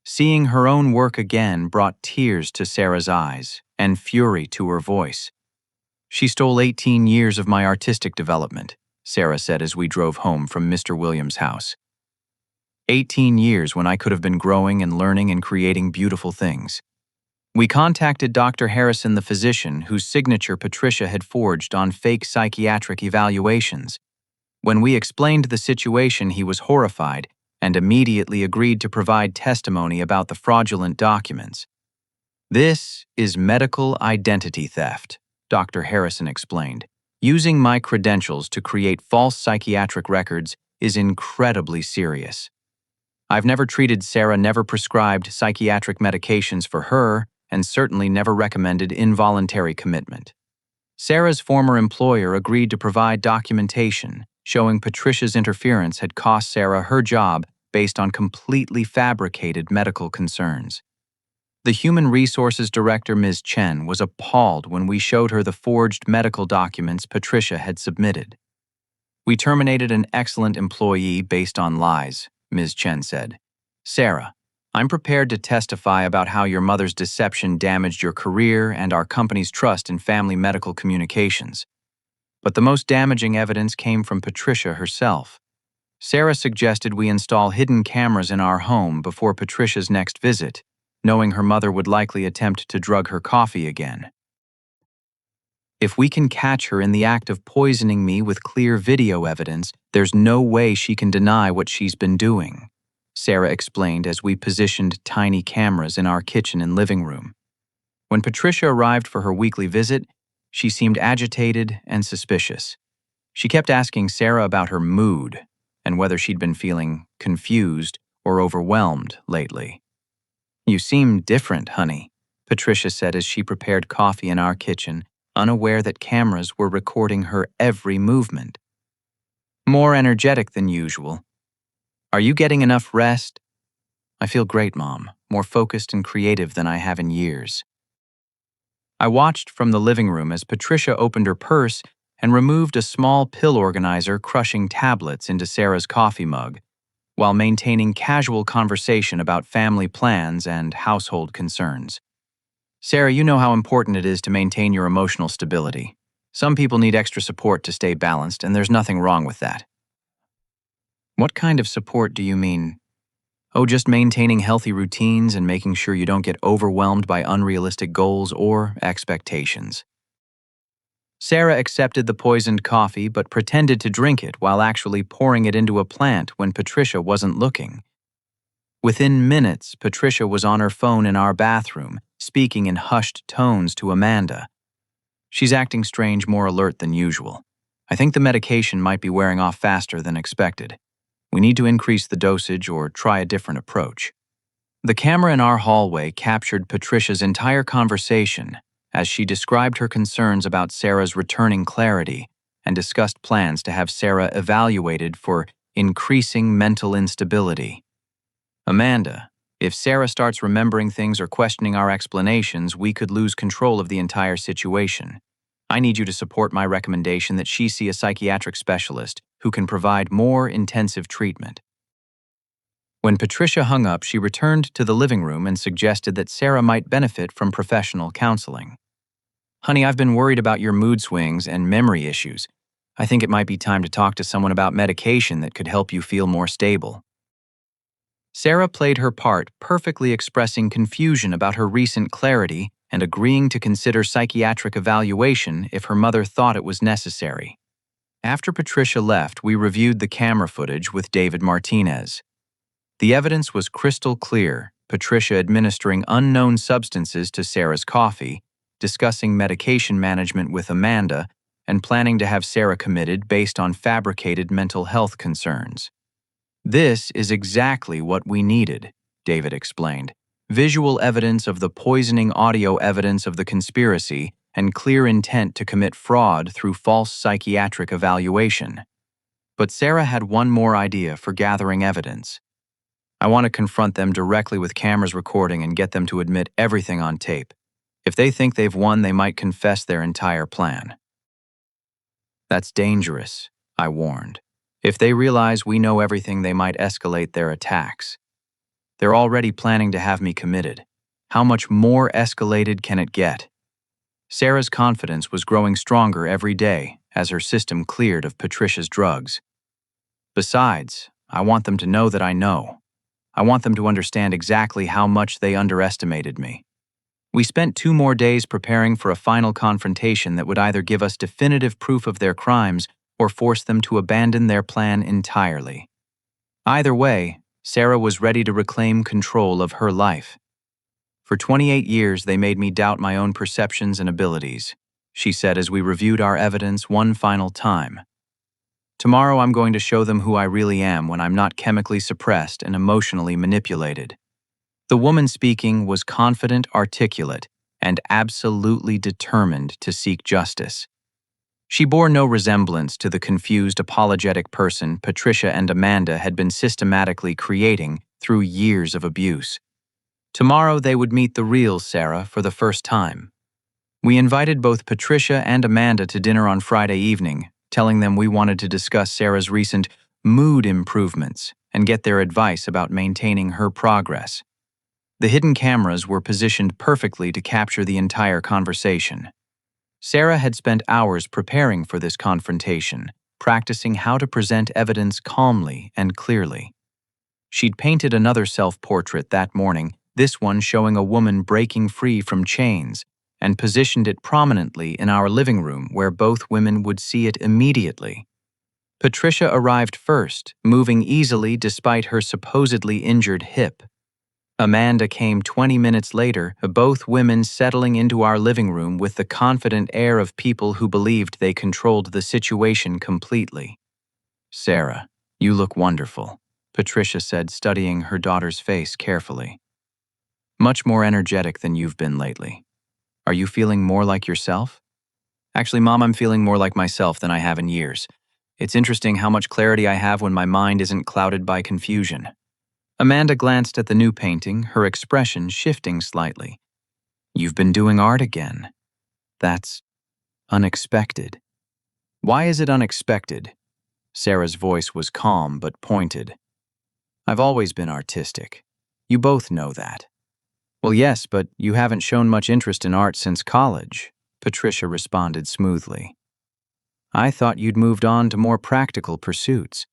Seeing her own work again brought tears to Sarah's eyes and fury to her voice. "She stole 18 years of my artistic development," Sarah said as we drove home from Mr. Williams' house. 18 years when I could have been growing and learning and creating beautiful things. We contacted Dr. Harrison, the physician whose signature Patricia had forged on fake psychiatric evaluations. When we explained the situation, he was horrified and immediately agreed to provide testimony about the fraudulent documents. "This is medical identity theft," Dr. Harrison explained. "Using my credentials to create false psychiatric records is incredibly serious. I've never treated Sarah, never prescribed psychiatric medications for her, and certainly never recommended involuntary commitment." Sarah's former employer agreed to provide documentation showing Patricia's interference had cost Sarah her job based on completely fabricated medical concerns. The Human Resources Director, Ms. Chen, was appalled when we showed her the forged medical documents Patricia had submitted. "We terminated an excellent employee based on lies," Ms. Chen said. "Sarah, I'm prepared to testify about how your mother's deception damaged your career and our company's trust in family medical communications. But the most damaging evidence came from Patricia herself. Sarah suggested we install hidden cameras in our home before Patricia's next visit, knowing her mother would likely attempt to drug her coffee again. If we can catch her in the act of poisoning me with clear video evidence, there's no way she can deny what she's been doing," Sarah explained as we positioned tiny cameras in our kitchen and living room. When Patricia arrived for her weekly visit, she seemed agitated and suspicious. She kept asking Sarah about her mood and whether she'd been feeling confused or overwhelmed lately. "You seem different, honey," Patricia said as she prepared coffee in our kitchen, unaware that cameras were recording her every movement. "More energetic than usual. Are you getting enough rest?" "I feel great, Mom, more focused and creative than I have in years." I watched from the living room as Patricia opened her purse and removed a small pill organizer, crushing tablets into Sarah's coffee mug, while maintaining casual conversation about family plans and household concerns. "Sarah, you know how important it is to maintain your emotional stability. Some people need extra support to stay balanced, and there's nothing wrong with that." "What kind of support do you mean?" "Oh, just maintaining healthy routines and making sure you don't get overwhelmed by unrealistic goals or expectations." Sarah accepted the poisoned coffee but pretended to drink it while actually pouring it into a plant when Patricia wasn't looking. Within minutes, Patricia was on her phone in our bathroom, speaking in hushed tones to Amanda. "She's acting strange, more alert than usual. I think the medication might be wearing off faster than expected." We need to increase the dosage or try a different approach. The camera in our hallway captured Patricia's entire conversation as she described her concerns about Sarah's returning clarity and discussed plans to have Sarah evaluated for increasing mental instability. Amanda, if Sarah starts remembering things or questioning our explanations, we could lose control of the entire situation. I need you to support my recommendation that she see a psychiatric specialist who can provide more intensive treatment. When Patricia hung up, she returned to the living room and suggested that Sarah might benefit from professional counseling. Honey, I've been worried about your mood swings and memory issues. I think it might be time to talk to someone about medication that could help you feel more stable. Sarah played her part, perfectly expressing confusion about her recent clarity and agreeing to consider psychiatric evaluation if her mother thought it was necessary. After Patricia left, we reviewed the camera footage with David Martinez. The evidence was crystal clear, Patricia administering unknown substances to Sarah's coffee, discussing medication management with Amanda, and planning to have Sarah committed based on fabricated mental health concerns. This is exactly what we needed, David explained. Visual evidence of the poisoning, audio evidence of the conspiracy, and clear intent to commit fraud through false psychiatric evaluation. But Sarah had one more idea for gathering evidence. I want to confront them directly with cameras recording and get them to admit everything on tape. If they think they've won, they might confess their entire plan. That's dangerous, I warned. If they realize we know everything, they might escalate their attacks. They're already planning to have me committed. How much more escalated can it get? Sarah's confidence was growing stronger every day as her system cleared of Patricia's drugs. Besides, I want them to know that I know. I want them to understand exactly how much they underestimated me. We spent 2 more days preparing for a final confrontation that would either give us definitive proof of their crimes or force them to abandon their plan entirely. Either way, Sarah was ready to reclaim control of her life. For 28 years, they made me doubt my own perceptions and abilities, she said as we reviewed our evidence one final time. Tomorrow I'm going to show them who I really am when I'm not chemically suppressed and emotionally manipulated. The woman speaking was confident, articulate, and absolutely determined to seek justice. She bore no resemblance to the confused, apologetic person Patricia and Amanda had been systematically creating through years of abuse. Tomorrow they would meet the real Sarah for the first time. We invited both Patricia and Amanda to dinner on Friday evening, telling them we wanted to discuss Sarah's recent mood improvements and get their advice about maintaining her progress. The hidden cameras were positioned perfectly to capture the entire conversation. Sarah had spent hours preparing for this confrontation, practicing how to present evidence calmly and clearly. She'd painted another self-portrait that morning, this one showing a woman breaking free from chains, and positioned it prominently in our living room where both women would see it immediately. Patricia arrived first, moving easily despite her supposedly injured hip. Amanda came 20 minutes later, both women settling into our living room with the confident air of people who believed they controlled the situation completely. "Sarah, you look wonderful," Patricia said, studying her daughter's face carefully. "Much more energetic than you've been lately. Are you feeling more like yourself?" "Actually, Mom, I'm feeling more like myself than I have in years. It's interesting how much clarity I have when my mind isn't clouded by confusion." Amanda glanced at the new painting, her expression shifting slightly. "You've been doing art again. That's unexpected." "Why is it unexpected?" Sarah's voice was calm but pointed. "I've always been artistic. You both know that." "Well, yes, but you haven't shown much interest in art since college," Patricia responded smoothly. "I thought you'd moved on to more practical pursuits."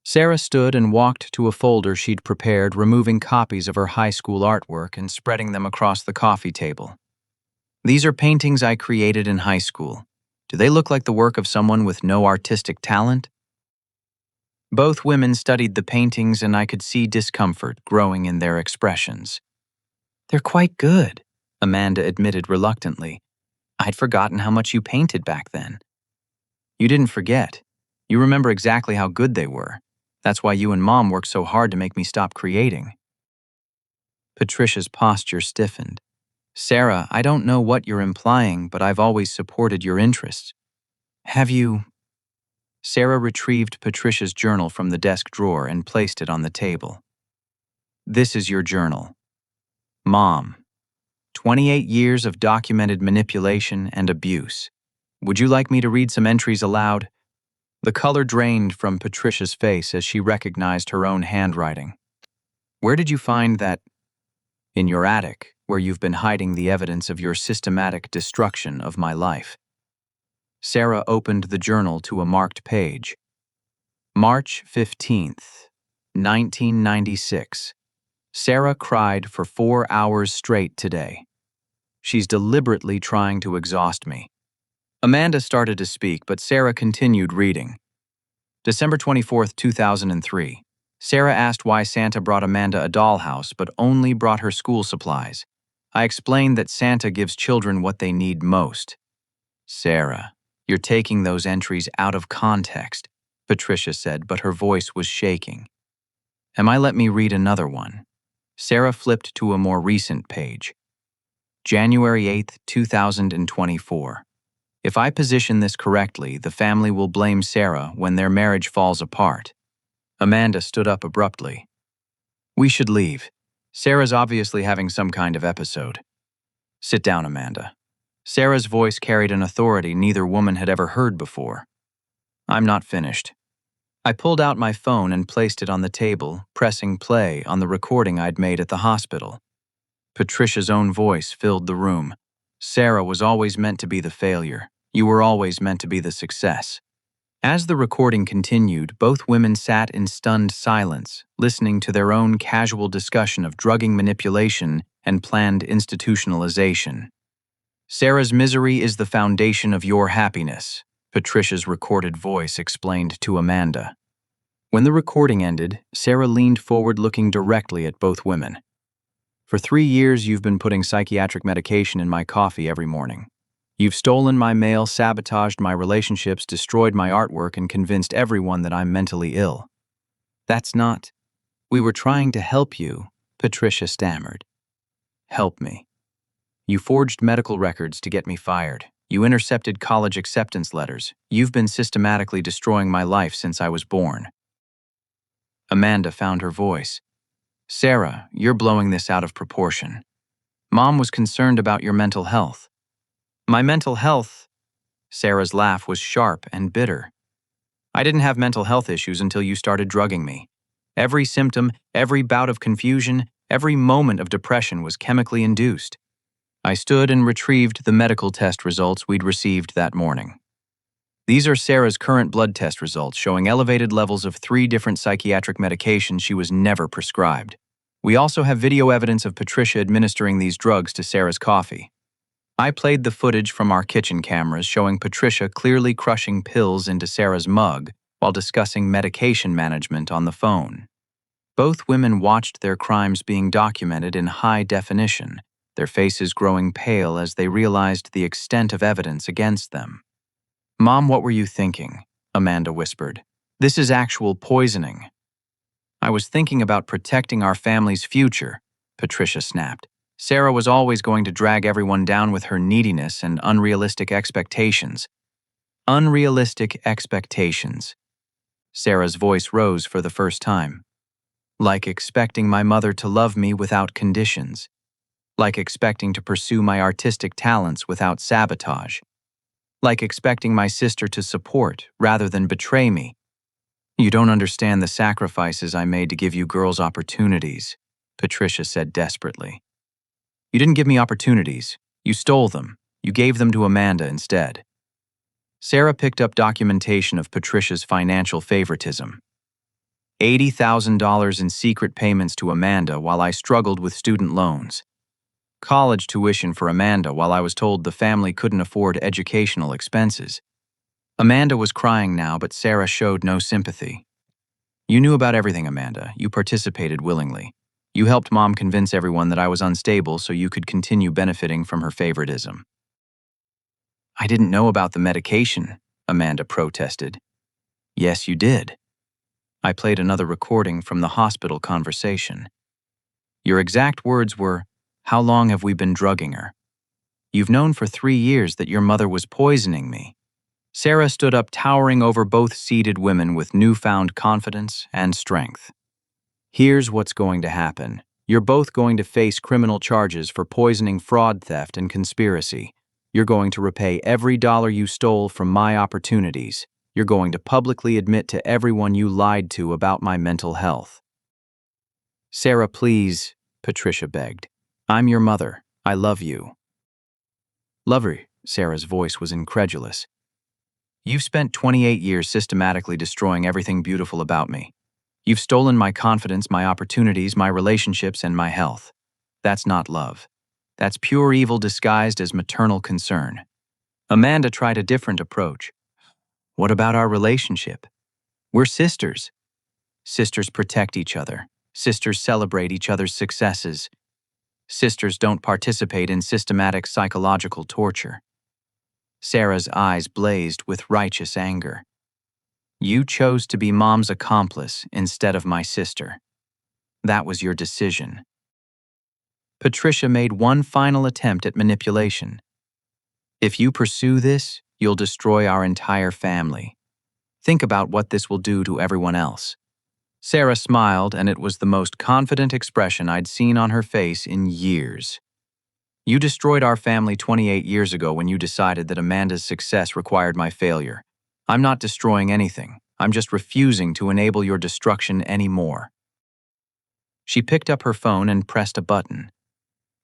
Sarah stood and walked to a folder she'd prepared, removing copies of her high school artwork and spreading them across the coffee table. "These are paintings I created in high school. Do they look like the work of someone with no artistic talent?" Both women studied the paintings, and I could see discomfort growing in their expressions. "They're quite good," Amanda admitted reluctantly. "I'd forgotten how much you painted back then." "You didn't forget. You remember exactly how good they were. That's why you and Mom work so hard to make me stop creating. Patricia's posture stiffened. Sarah, I don't know what you're implying, but I've always supported your interests. Have you? Sarah retrieved Patricia's journal from the desk drawer and placed it on the table. This is your journal. Mom. 28 years of documented manipulation and abuse. Would you like me to read some entries aloud? The color drained from Patricia's face as she recognized her own handwriting. Where did you find that? In your attic, where you've been hiding the evidence of your systematic destruction of my life. Sarah opened the journal to a marked page. March 15th, 1996. Sarah cried for 4 hours straight today. She's deliberately trying to exhaust me. Amanda started to speak, but Sarah continued reading. December 24th, 2003. Sarah asked why Santa brought Amanda a dollhouse but only brought her school supplies. I explained that Santa gives children what they need most. Sarah, you're taking those entries out of context, Patricia said, but her voice was shaking. Let me read another one. Sarah flipped to a more recent page. January 8th, 2024. If I position this correctly, the family will blame Sarah when their marriage falls apart. Amanda stood up abruptly. We should leave. Sarah's obviously having some kind of episode. Sit down, Amanda. Sarah's voice carried an authority neither woman had ever heard before. I'm not finished. I pulled out my phone and placed it on the table, pressing play on the recording I'd made at the hospital. Patricia's own voice filled the room. Sarah was always meant to be the failure. You were always meant to be the success. As the recording continued, both women sat in stunned silence, listening to their own casual discussion of drugging manipulation and planned institutionalization. Sarah's misery is the foundation of your happiness, Patricia's recorded voice explained to Amanda. When the recording ended, Sarah leaned forward looking directly at both women. For 3 years, you've been putting psychiatric medication in my coffee every morning. You've stolen my mail, sabotaged my relationships, destroyed my artwork, and convinced everyone that I'm mentally ill. That's not. We were trying to help you, Patricia stammered. Help me. You forged medical records to get me fired. You intercepted college acceptance letters. You've been systematically destroying my life since I was born. Amanda found her voice. Sarah, you're blowing this out of proportion. Mom was concerned about your mental health. My mental health? Sarah's laugh was sharp and bitter. I didn't have mental health issues until you started drugging me. Every symptom, every bout of confusion, every moment of depression was chemically induced. I stood and retrieved the medical test results we'd received that morning. These are Sarah's current blood test results showing elevated levels of 3 different psychiatric medications she was never prescribed. We also have video evidence of Patricia administering these drugs to Sarah's coffee. I played the footage from our kitchen cameras showing Patricia clearly crushing pills into Sarah's mug while discussing medication management on the phone. Both women watched their crimes being documented in high definition, their faces growing pale as they realized the extent of evidence against them. Mom, what were you thinking? Amanda whispered. This is actual poisoning. I was thinking about protecting our family's future, Patricia snapped. Sarah was always going to drag everyone down with her neediness and unrealistic expectations. Unrealistic expectations. Sarah's voice rose for the first time. Like expecting my mother to love me without conditions. Like expecting to pursue my artistic talents without sabotage. Like expecting my sister to support rather than betray me. You don't understand the sacrifices I made to give you girls opportunities, Patricia said desperately. You didn't give me opportunities. You stole them. You gave them to Amanda instead. Sarah picked up documentation of Patricia's financial favoritism. $80,000 in secret payments to Amanda while I struggled with student loans. College tuition for Amanda while I was told the family couldn't afford educational expenses. Amanda was crying now, but Sarah showed no sympathy. You knew about everything, Amanda. You participated willingly. You helped Mom convince everyone that I was unstable so you could continue benefiting from her favoritism. I didn't know about the medication, Amanda protested. Yes, you did. I played another recording from the hospital conversation. Your exact words were, "How long have we been drugging her? You've known for 3 years that your mother was poisoning me." Sarah stood up, towering over both seated women with newfound confidence and strength. "Here's what's going to happen. You're both going to face criminal charges for poisoning, fraud, theft, and conspiracy. You're going to repay every dollar you stole from my opportunities. You're going to publicly admit to everyone you lied to about my mental health." "Sarah, please," Patricia begged. "I'm your mother. I love you." "Lover," Sarah's voice was incredulous. "You've spent 28 years systematically destroying everything beautiful about me. You've stolen my confidence, my opportunities, my relationships, and my health. That's not love. That's pure evil disguised as maternal concern." Amanda tried a different approach. "What about our relationship? We're sisters. Sisters protect each other. Sisters celebrate each other's successes. Sisters don't participate in systematic psychological torture." Sarah's eyes blazed with righteous anger. "You chose to be Mom's accomplice instead of my sister. That was your decision." Patricia made one final attempt at manipulation. "If you pursue this, you'll destroy our entire family. Think about what this will do to everyone else." Sarah smiled, and it was the most confident expression I'd seen on her face in years. "You destroyed our family 28 years ago when you decided that Amanda's success required my failure. I'm not destroying anything. I'm just refusing to enable your destruction anymore." She picked up her phone and pressed a button.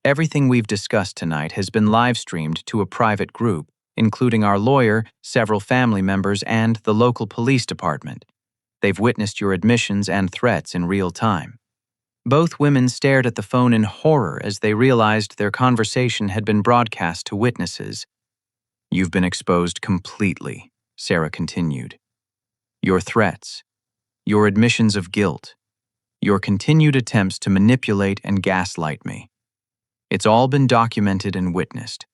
"Everything we've discussed tonight has been live-streamed to a private group, including our lawyer, several family members, and the local police department. They've witnessed your admissions and threats in real time." Both women stared at the phone in horror as they realized their conversation had been broadcast to witnesses. "You've been exposed completely," Sarah continued. "Your threats, your admissions of guilt, your continued attempts to manipulate and gaslight me. It's all been documented and witnessed."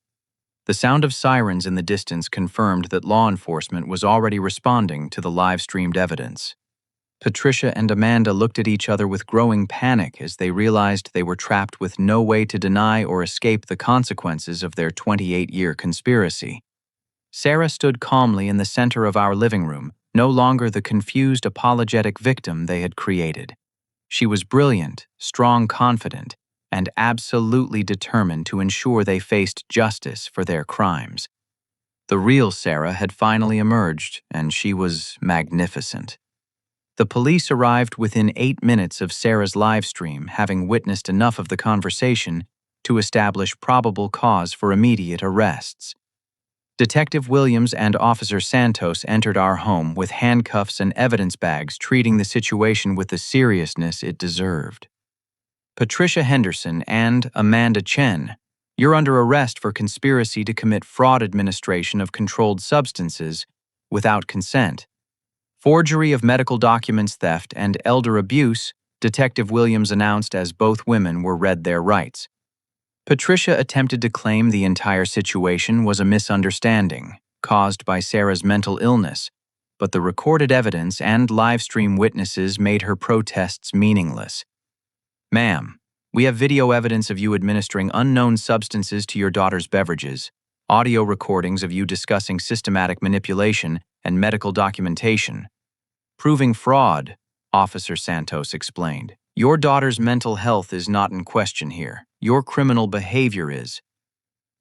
The sound of sirens in the distance confirmed that law enforcement was already responding to the live-streamed evidence. Patricia and Amanda looked at each other with growing panic as they realized they were trapped with no way to deny or escape the consequences of their 28-year conspiracy. Sarah stood calmly in the center of our living room, no longer the confused, apologetic victim they had created. She was brilliant, strong, confident, and absolutely determined to ensure they faced justice for their crimes. The real Sarah had finally emerged, and she was magnificent. The police arrived within 8 minutes of Sarah's live stream, having witnessed enough of the conversation to establish probable cause for immediate arrests. Detective Williams and Officer Santos entered our home with handcuffs and evidence bags, treating the situation with the seriousness it deserved. "Patricia Henderson and Amanda Chen, you're under arrest for conspiracy to commit fraud, administration of controlled substances without consent, forgery of medical documents, theft, and elder abuse," Detective Williams announced as both women were read their rights. Patricia attempted to claim the entire situation was a misunderstanding caused by Sarah's mental illness, but the recorded evidence and live-stream witnesses made her protests meaningless. "Ma'am, we have video evidence of you administering unknown substances to your daughter's beverages, audio recordings of you discussing systematic manipulation and medical documentation, proving fraud," Officer Santos explained. "Your daughter's mental health is not in question here. Your criminal behavior is."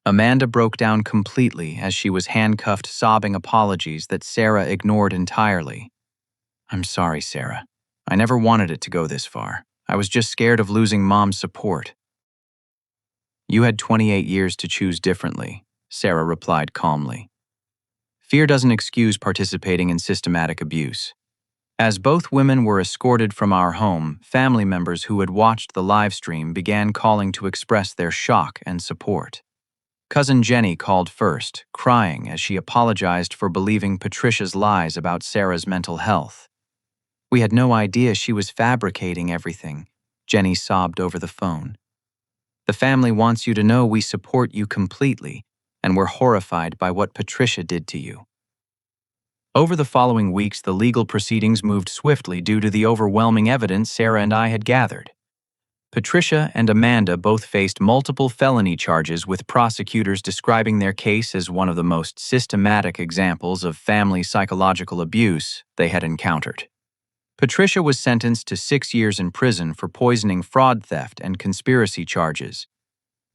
Amanda broke down completely as she was handcuffed, sobbing apologies that Sarah ignored entirely. "I'm sorry, Sarah. I never wanted it to go this far. I was just scared of losing Mom's support." "You had 28 years to choose differently," Sarah replied calmly. "Fear doesn't excuse participating in systematic abuse." As both women were escorted from our home, family members who had watched the live stream began calling to express their shock and support. Cousin Jenny called first, crying as she apologized for believing Patricia's lies about Sarah's mental health. "We had no idea she was fabricating everything," Jenny sobbed over the phone. "The family wants you to know we support you completely, and we're horrified by what Patricia did to you." Over the following weeks, the legal proceedings moved swiftly due to the overwhelming evidence Sarah and I had gathered. Patricia and Amanda both faced multiple felony charges, with prosecutors describing their case as one of the most systematic examples of family psychological abuse they had encountered. Patricia was sentenced to 6 years in prison for poisoning, fraud, theft, and conspiracy charges.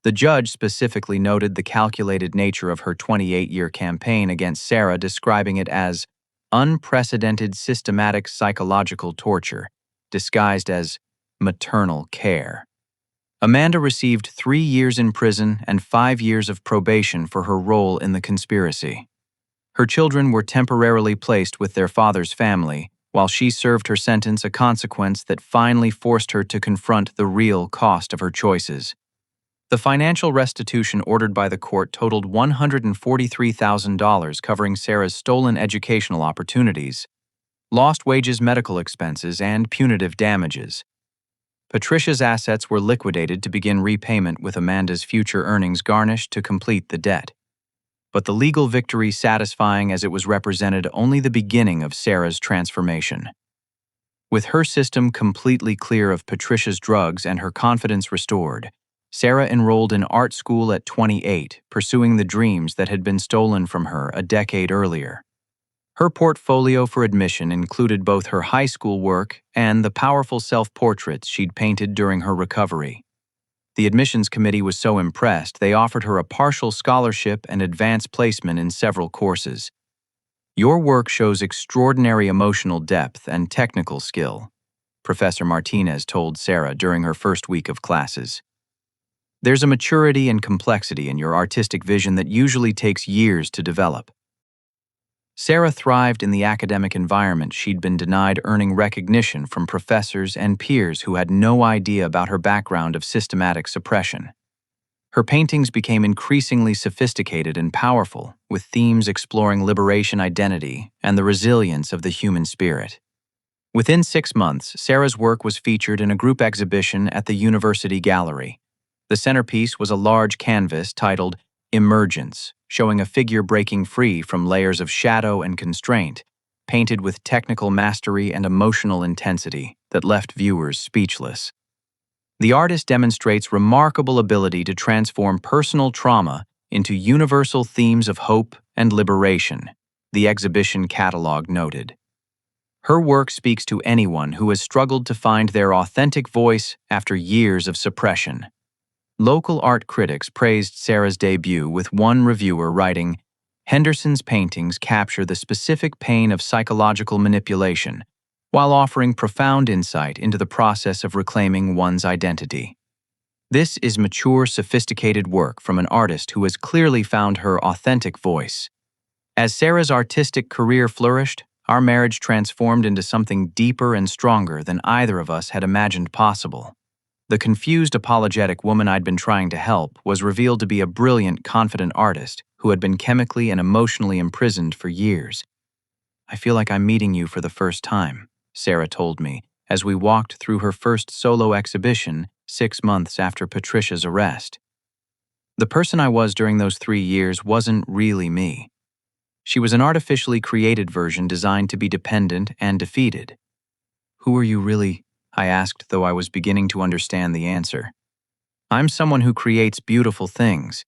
The judge specifically noted the calculated nature of her 28-year campaign against Sarah, describing it as unprecedented systematic psychological torture, disguised as maternal care. Amanda received 3 years in prison and 5 years of probation for her role in the conspiracy. Her children were temporarily placed with their father's family, while she served her sentence, a consequence that finally forced her to confront the real cost of her choices. The financial restitution ordered by the court totaled $143,000, covering Sarah's stolen educational opportunities, lost wages, medical expenses, and punitive damages. Patricia's assets were liquidated to begin repayment, with Amanda's future earnings garnished to complete the debt. But the legal victory, satisfying as it was, represented only the beginning of Sarah's transformation. With her system completely clear of Patricia's drugs and her confidence restored, Sarah enrolled in art school at 28, pursuing the dreams that had been stolen from her a decade earlier. Her portfolio for admission included both her high school work and the powerful self-portraits she'd painted during her recovery. The admissions committee was so impressed, they offered her a partial scholarship and advanced placement in several courses. "Your work shows extraordinary emotional depth and technical skill," Professor Martinez told Sarah during her first week of classes. "There's a maturity and complexity in your artistic vision that usually takes years to develop." Sarah thrived in the academic environment she'd been denied, earning recognition from professors and peers who had no idea about her background of systematic suppression. Her paintings became increasingly sophisticated and powerful, with themes exploring liberation, identity, and the resilience of the human spirit. Within 6 months, Sarah's work was featured in a group exhibition at the University Gallery. The centerpiece was a large canvas titled Emergence, showing a figure breaking free from layers of shadow and constraint, painted with technical mastery and emotional intensity that left viewers speechless. The artist demonstrates remarkable ability to transform personal trauma into universal themes of hope and liberation, the exhibition catalog noted. Her work speaks to anyone who has struggled to find their authentic voice after years of suppression. Local art critics praised Sarah's debut, with one reviewer writing, "Henderson's paintings capture the specific pain of psychological manipulation, while offering profound insight into the process of reclaiming one's identity." This is mature, sophisticated work from an artist who has clearly found her authentic voice. As Sarah's artistic career flourished, our marriage transformed into something deeper and stronger than either of us had imagined possible. The confused, apologetic woman I'd been trying to help was revealed to be a brilliant, confident artist who had been chemically and emotionally imprisoned for years. "I feel like I'm meeting you for the first time," Sarah told me as we walked through her first solo exhibition 6 months after Patricia's arrest. "The person I was during those 3 years wasn't really me. She was an artificially created version designed to be dependent and defeated." "Who are you really?" I asked, though I was beginning to understand the answer. "I'm someone who creates beautiful things.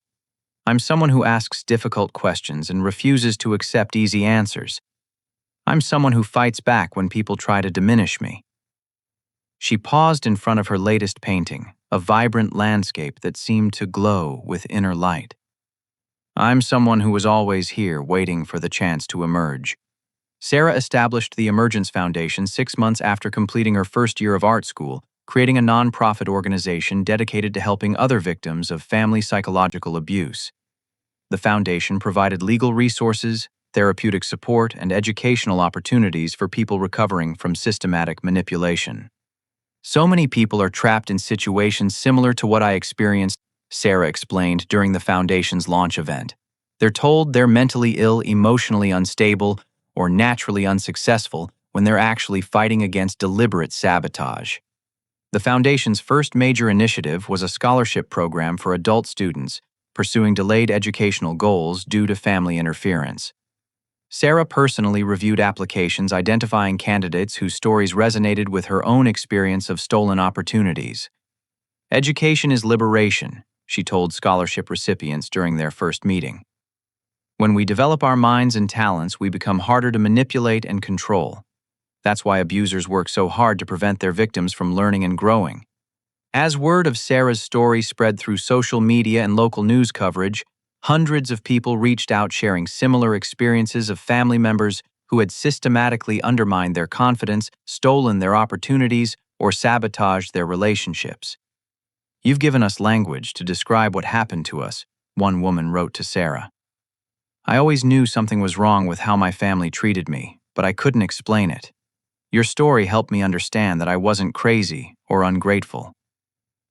I'm someone who asks difficult questions and refuses to accept easy answers. I'm someone who fights back when people try to diminish me." She paused in front of her latest painting, a vibrant landscape that seemed to glow with inner light. "I'm someone who was always here, waiting for the chance to emerge." Sarah established the Emergence Foundation 6 months after completing her first year of art school, creating a nonprofit organization dedicated to helping other victims of family psychological abuse. The foundation provided legal resources, therapeutic support, and educational opportunities for people recovering from systematic manipulation. "So many people are trapped in situations similar to what I experienced," Sarah explained during the foundation's launch event. "They're told they're mentally ill, emotionally unstable, or naturally unsuccessful when they're actually fighting against deliberate sabotage." The foundation's first major initiative was a scholarship program for adult students pursuing delayed educational goals due to family interference. Sarah personally reviewed applications identifying candidates whose stories resonated with her own experience of stolen opportunities. Education is liberation, she told scholarship recipients during their first meeting. When we develop our minds and talents, we become harder to manipulate and control. That's why abusers work so hard to prevent their victims from learning and growing. As word of Sarah's story spread through social media and local news coverage, hundreds of people reached out sharing similar experiences of family members who had systematically undermined their confidence, stolen their opportunities, or sabotaged their relationships. "You've given us language to describe what happened to us," one woman wrote to Sarah. "I always knew something was wrong with how my family treated me, but I couldn't explain it. Your story helped me understand that I wasn't crazy or ungrateful.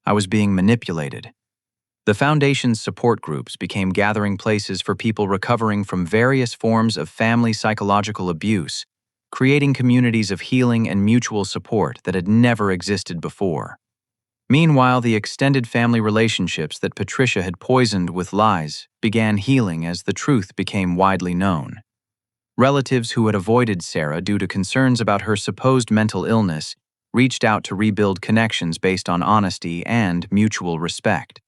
I was being manipulated." The Foundation's support groups became gathering places for people recovering from various forms of family psychological abuse, creating communities of healing and mutual support that had never existed before. Meanwhile, the extended family relationships that Patricia had poisoned with lies began healing as the truth became widely known. Relatives who had avoided Sarah due to concerns about her supposed mental illness reached out to rebuild connections based on honesty and mutual respect.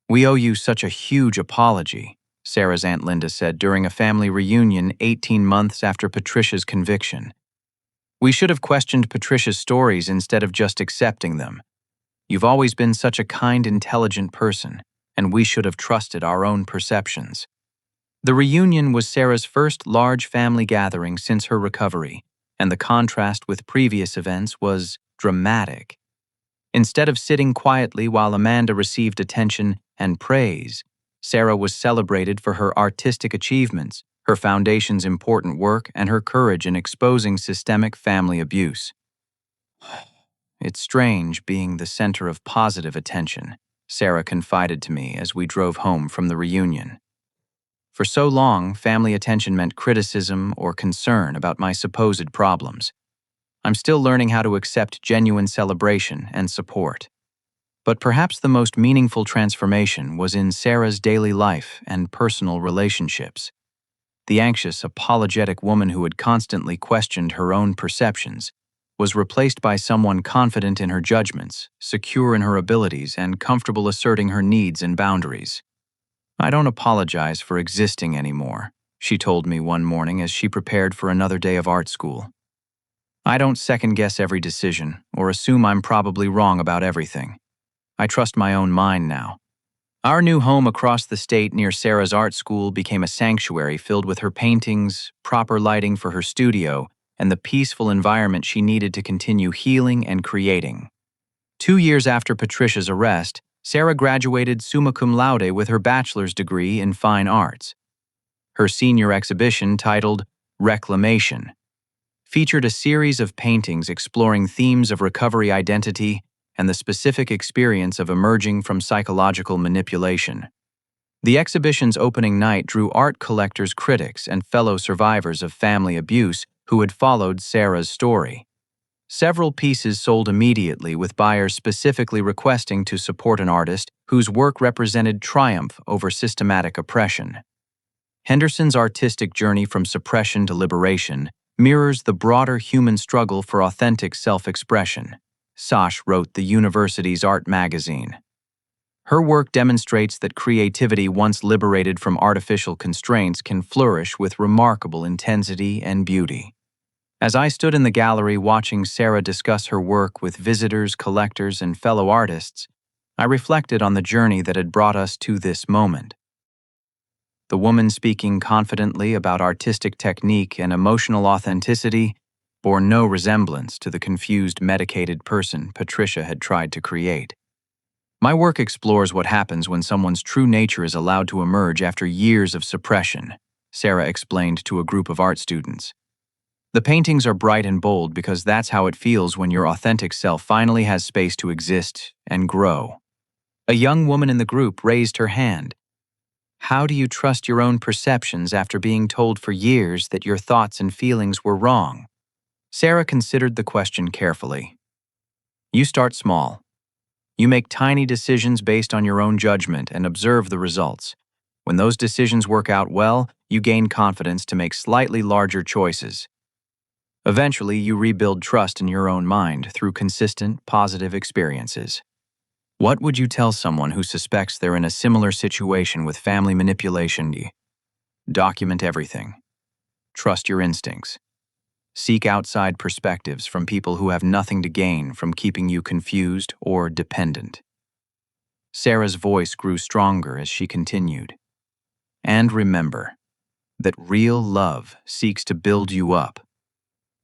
"We owe you such a huge apology," Sarah's Aunt Linda said during a family reunion 18 months after Patricia's conviction. "We should have questioned Patricia's stories instead of just accepting them. You've always been such a kind, intelligent person, and we should have trusted our own perceptions." The reunion was Sarah's first large family gathering since her recovery, and the contrast with previous events was dramatic. Instead of sitting quietly while Amanda received attention and praise, Sarah was celebrated for her artistic achievements, her foundation's important work, and her courage in exposing systemic family abuse. "It's strange being the center of positive attention," Sarah confided to me as we drove home from the reunion. "For so long, family attention meant criticism or concern about my supposed problems. I'm still learning how to accept genuine celebration and support." But perhaps the most meaningful transformation was in Sarah's daily life and personal relationships. The anxious, apologetic woman who had constantly questioned her own perceptions was replaced by someone confident in her judgments, secure in her abilities, and comfortable asserting her needs and boundaries. "I don't apologize for existing anymore," she told me one morning as she prepared for another day of art school. "I don't second-guess every decision or assume I'm probably wrong about everything. I trust my own mind now." Our new home across the state near Sarah's art school became a sanctuary filled with her paintings, proper lighting for her studio, and the peaceful environment she needed to continue healing and creating. 2 years after Patricia's arrest, Sarah graduated summa cum laude with her bachelor's degree in fine arts. Her senior exhibition, titled Reclamation, featured a series of paintings exploring themes of recovery identity and the specific experience of emerging from psychological manipulation. The exhibition's opening night drew art collectors, critics, and fellow survivors of family abuse who had followed Sarah's story. Several pieces sold immediately, with buyers specifically requesting to support an artist whose work represented triumph over systematic oppression. Henderson's artistic journey from suppression to liberation mirrors the broader human struggle for authentic self-expression, Sash wrote the university's art magazine. Her work demonstrates that creativity once liberated from artificial constraints can flourish with remarkable intensity and beauty. As I stood in the gallery watching Sarah discuss her work with visitors, collectors, and fellow artists, I reflected on the journey that had brought us to this moment. The woman speaking confidently about artistic technique and emotional authenticity bore no resemblance to the confused, medicated person Patricia had tried to create. My work explores what happens when someone's true nature is allowed to emerge after years of suppression, Sarah explained to a group of art students. The paintings are bright and bold because that's how it feels when your authentic self finally has space to exist and grow. A young woman in the group raised her hand. "How do you trust your own perceptions after being told for years that your thoughts and feelings were wrong?" Sarah considered the question carefully. "You start small. You make tiny decisions based on your own judgment and observe the results. When those decisions work out well, you gain confidence to make slightly larger choices. Eventually, you rebuild trust in your own mind through consistent, positive experiences. What would you tell someone who suspects they're in a similar situation with family manipulation? Document everything. Trust your instincts. Seek outside perspectives from people who have nothing to gain from keeping you confused or dependent. Sarah's voice grew stronger as she continued. And remember that real love seeks to build you up,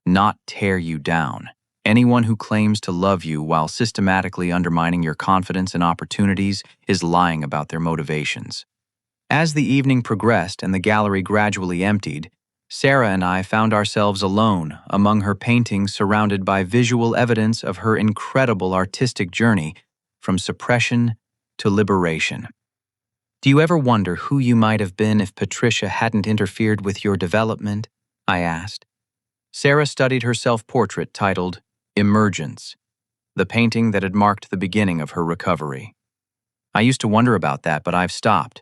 not tear you down. Anyone who claims to love you while systematically undermining your confidence and opportunities is lying about their motivations. As the evening progressed and the gallery gradually emptied, Sarah and I found ourselves alone among her paintings, surrounded by visual evidence of her incredible artistic journey from suppression to liberation. Do you ever wonder who you might have been if Patricia hadn't interfered with your development? I asked. Sarah studied her self-portrait titled Emergence, the painting that had marked the beginning of her recovery. I used to wonder about that, but I've stopped.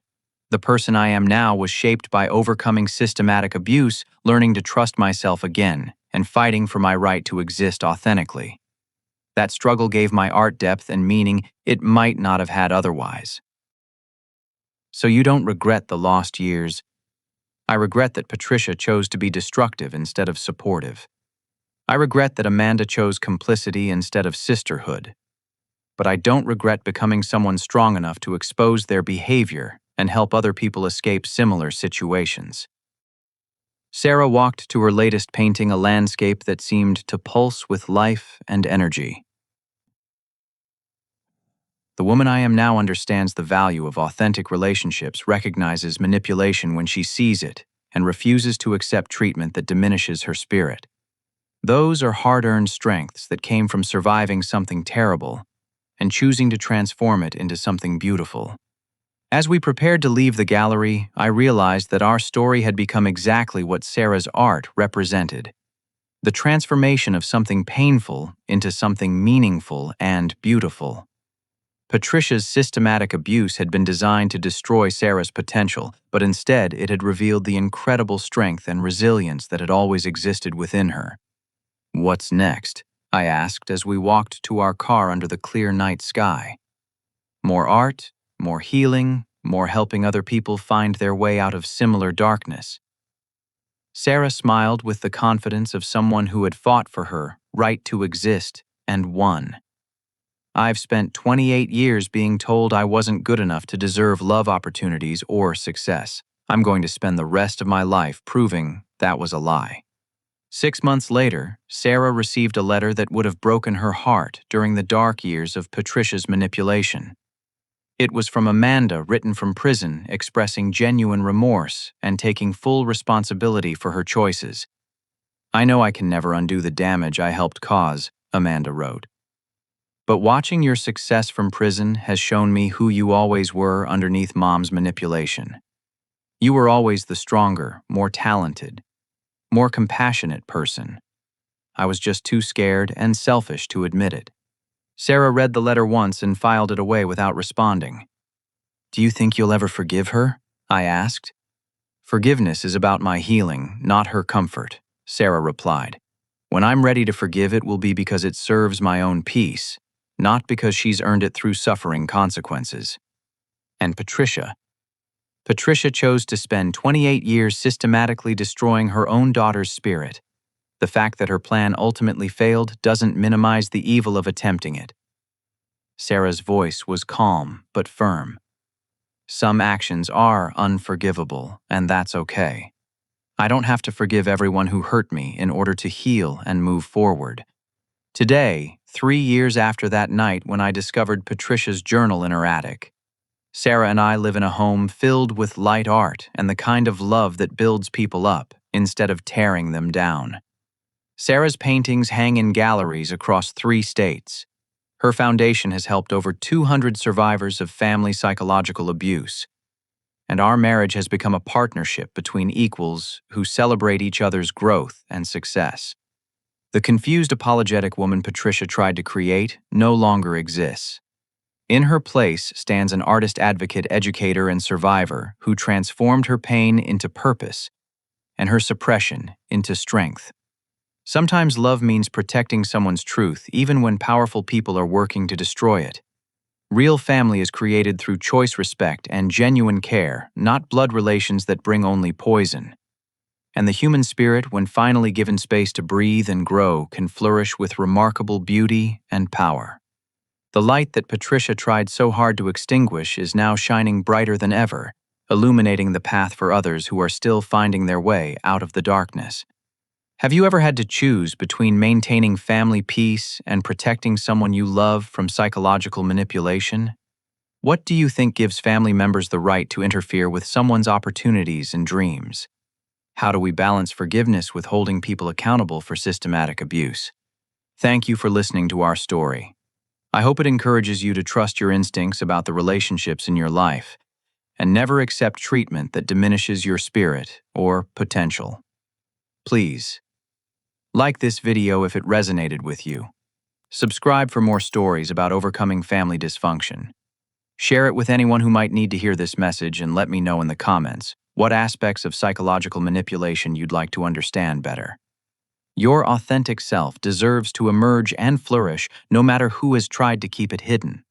The person I am now was shaped by overcoming systematic abuse, learning to trust myself again, and fighting for my right to exist authentically. That struggle gave my art depth and meaning it might not have had otherwise. So you don't regret the lost years? I regret that Patricia chose to be destructive instead of supportive. I regret that Amanda chose complicity instead of sisterhood. But I don't regret becoming someone strong enough to expose their behavior and help other people escape similar situations. Sarah walked to her latest painting, a landscape that seemed to pulse with life and energy. The woman I am now understands the value of authentic relationships, recognizes manipulation when she sees it, and refuses to accept treatment that diminishes her spirit. Those are hard-earned strengths that came from surviving something terrible and choosing to transform it into something beautiful. As we prepared to leave the gallery, I realized that our story had become exactly what Sarah's art represented: the transformation of something painful into something meaningful and beautiful. Patricia's systematic abuse had been designed to destroy Sarah's potential, but instead it had revealed the incredible strength and resilience that had always existed within her. "What's next?" I asked as we walked to our car under the clear night sky. More art, more healing, more helping other people find their way out of similar darkness. Sarah smiled with the confidence of someone who had fought for her right to exist and won. I've spent 28 years being told I wasn't good enough to deserve love opportunities or success. I'm going to spend the rest of my life proving that was a lie. 6 months later, Sarah received a letter that would have broken her heart during the dark years of Patricia's manipulation. It was from Amanda, written from prison, expressing genuine remorse and taking full responsibility for her choices. "I know I can never undo the damage I helped cause," Amanda wrote. "But watching your success from prison has shown me who you always were underneath Mom's manipulation. You were always the stronger, more talented, more compassionate person. I was just too scared and selfish to admit it." Sarah read the letter once and filed it away without responding. "Do you think you'll ever forgive her?" I asked. "Forgiveness is about my healing, not her comfort," Sarah replied. "When I'm ready to forgive, it will be because it serves my own peace, not because she's earned it through suffering consequences." And Patricia chose to spend 28 years systematically destroying her own daughter's spirit. The fact that her plan ultimately failed doesn't minimize the evil of attempting it. Sarah's voice was calm but firm. Some actions are unforgivable, and that's okay. I don't have to forgive everyone who hurt me in order to heal and move forward. Today, 3 years after that night when I discovered Patricia's journal in her attic, Sarah and I live in a home filled with light art and the kind of love that builds people up instead of tearing them down. Sarah's paintings hang in galleries across 3 states. Her foundation has helped over 200 survivors of family psychological abuse. And our marriage has become a partnership between equals who celebrate each other's growth and success. The confused, apologetic woman Patricia tried to create no longer exists. In her place stands an artist advocate, educator, and survivor who transformed her pain into purpose and her suppression into strength. Sometimes love means protecting someone's truth even when powerful people are working to destroy it. Real family is created through choice, respect, and genuine care, not blood relations that bring only poison. And the human spirit, when finally given space to breathe and grow, can flourish with remarkable beauty and power. The light that Patricia tried so hard to extinguish is now shining brighter than ever, illuminating the path for others who are still finding their way out of the darkness. Have you ever had to choose between maintaining family peace and protecting someone you love from psychological manipulation? What do you think gives family members the right to interfere with someone's opportunities and dreams? How do we balance forgiveness with holding people accountable for systematic abuse? Thank you for listening to our story. I hope it encourages you to trust your instincts about the relationships in your life and never accept treatment that diminishes your spirit or potential. Please, like this video if it resonated with you. Subscribe for more stories about overcoming family dysfunction. Share it with anyone who might need to hear this message and let me know in the comments what aspects of psychological manipulation you'd like to understand better. Your authentic self deserves to emerge and flourish no matter who has tried to keep it hidden.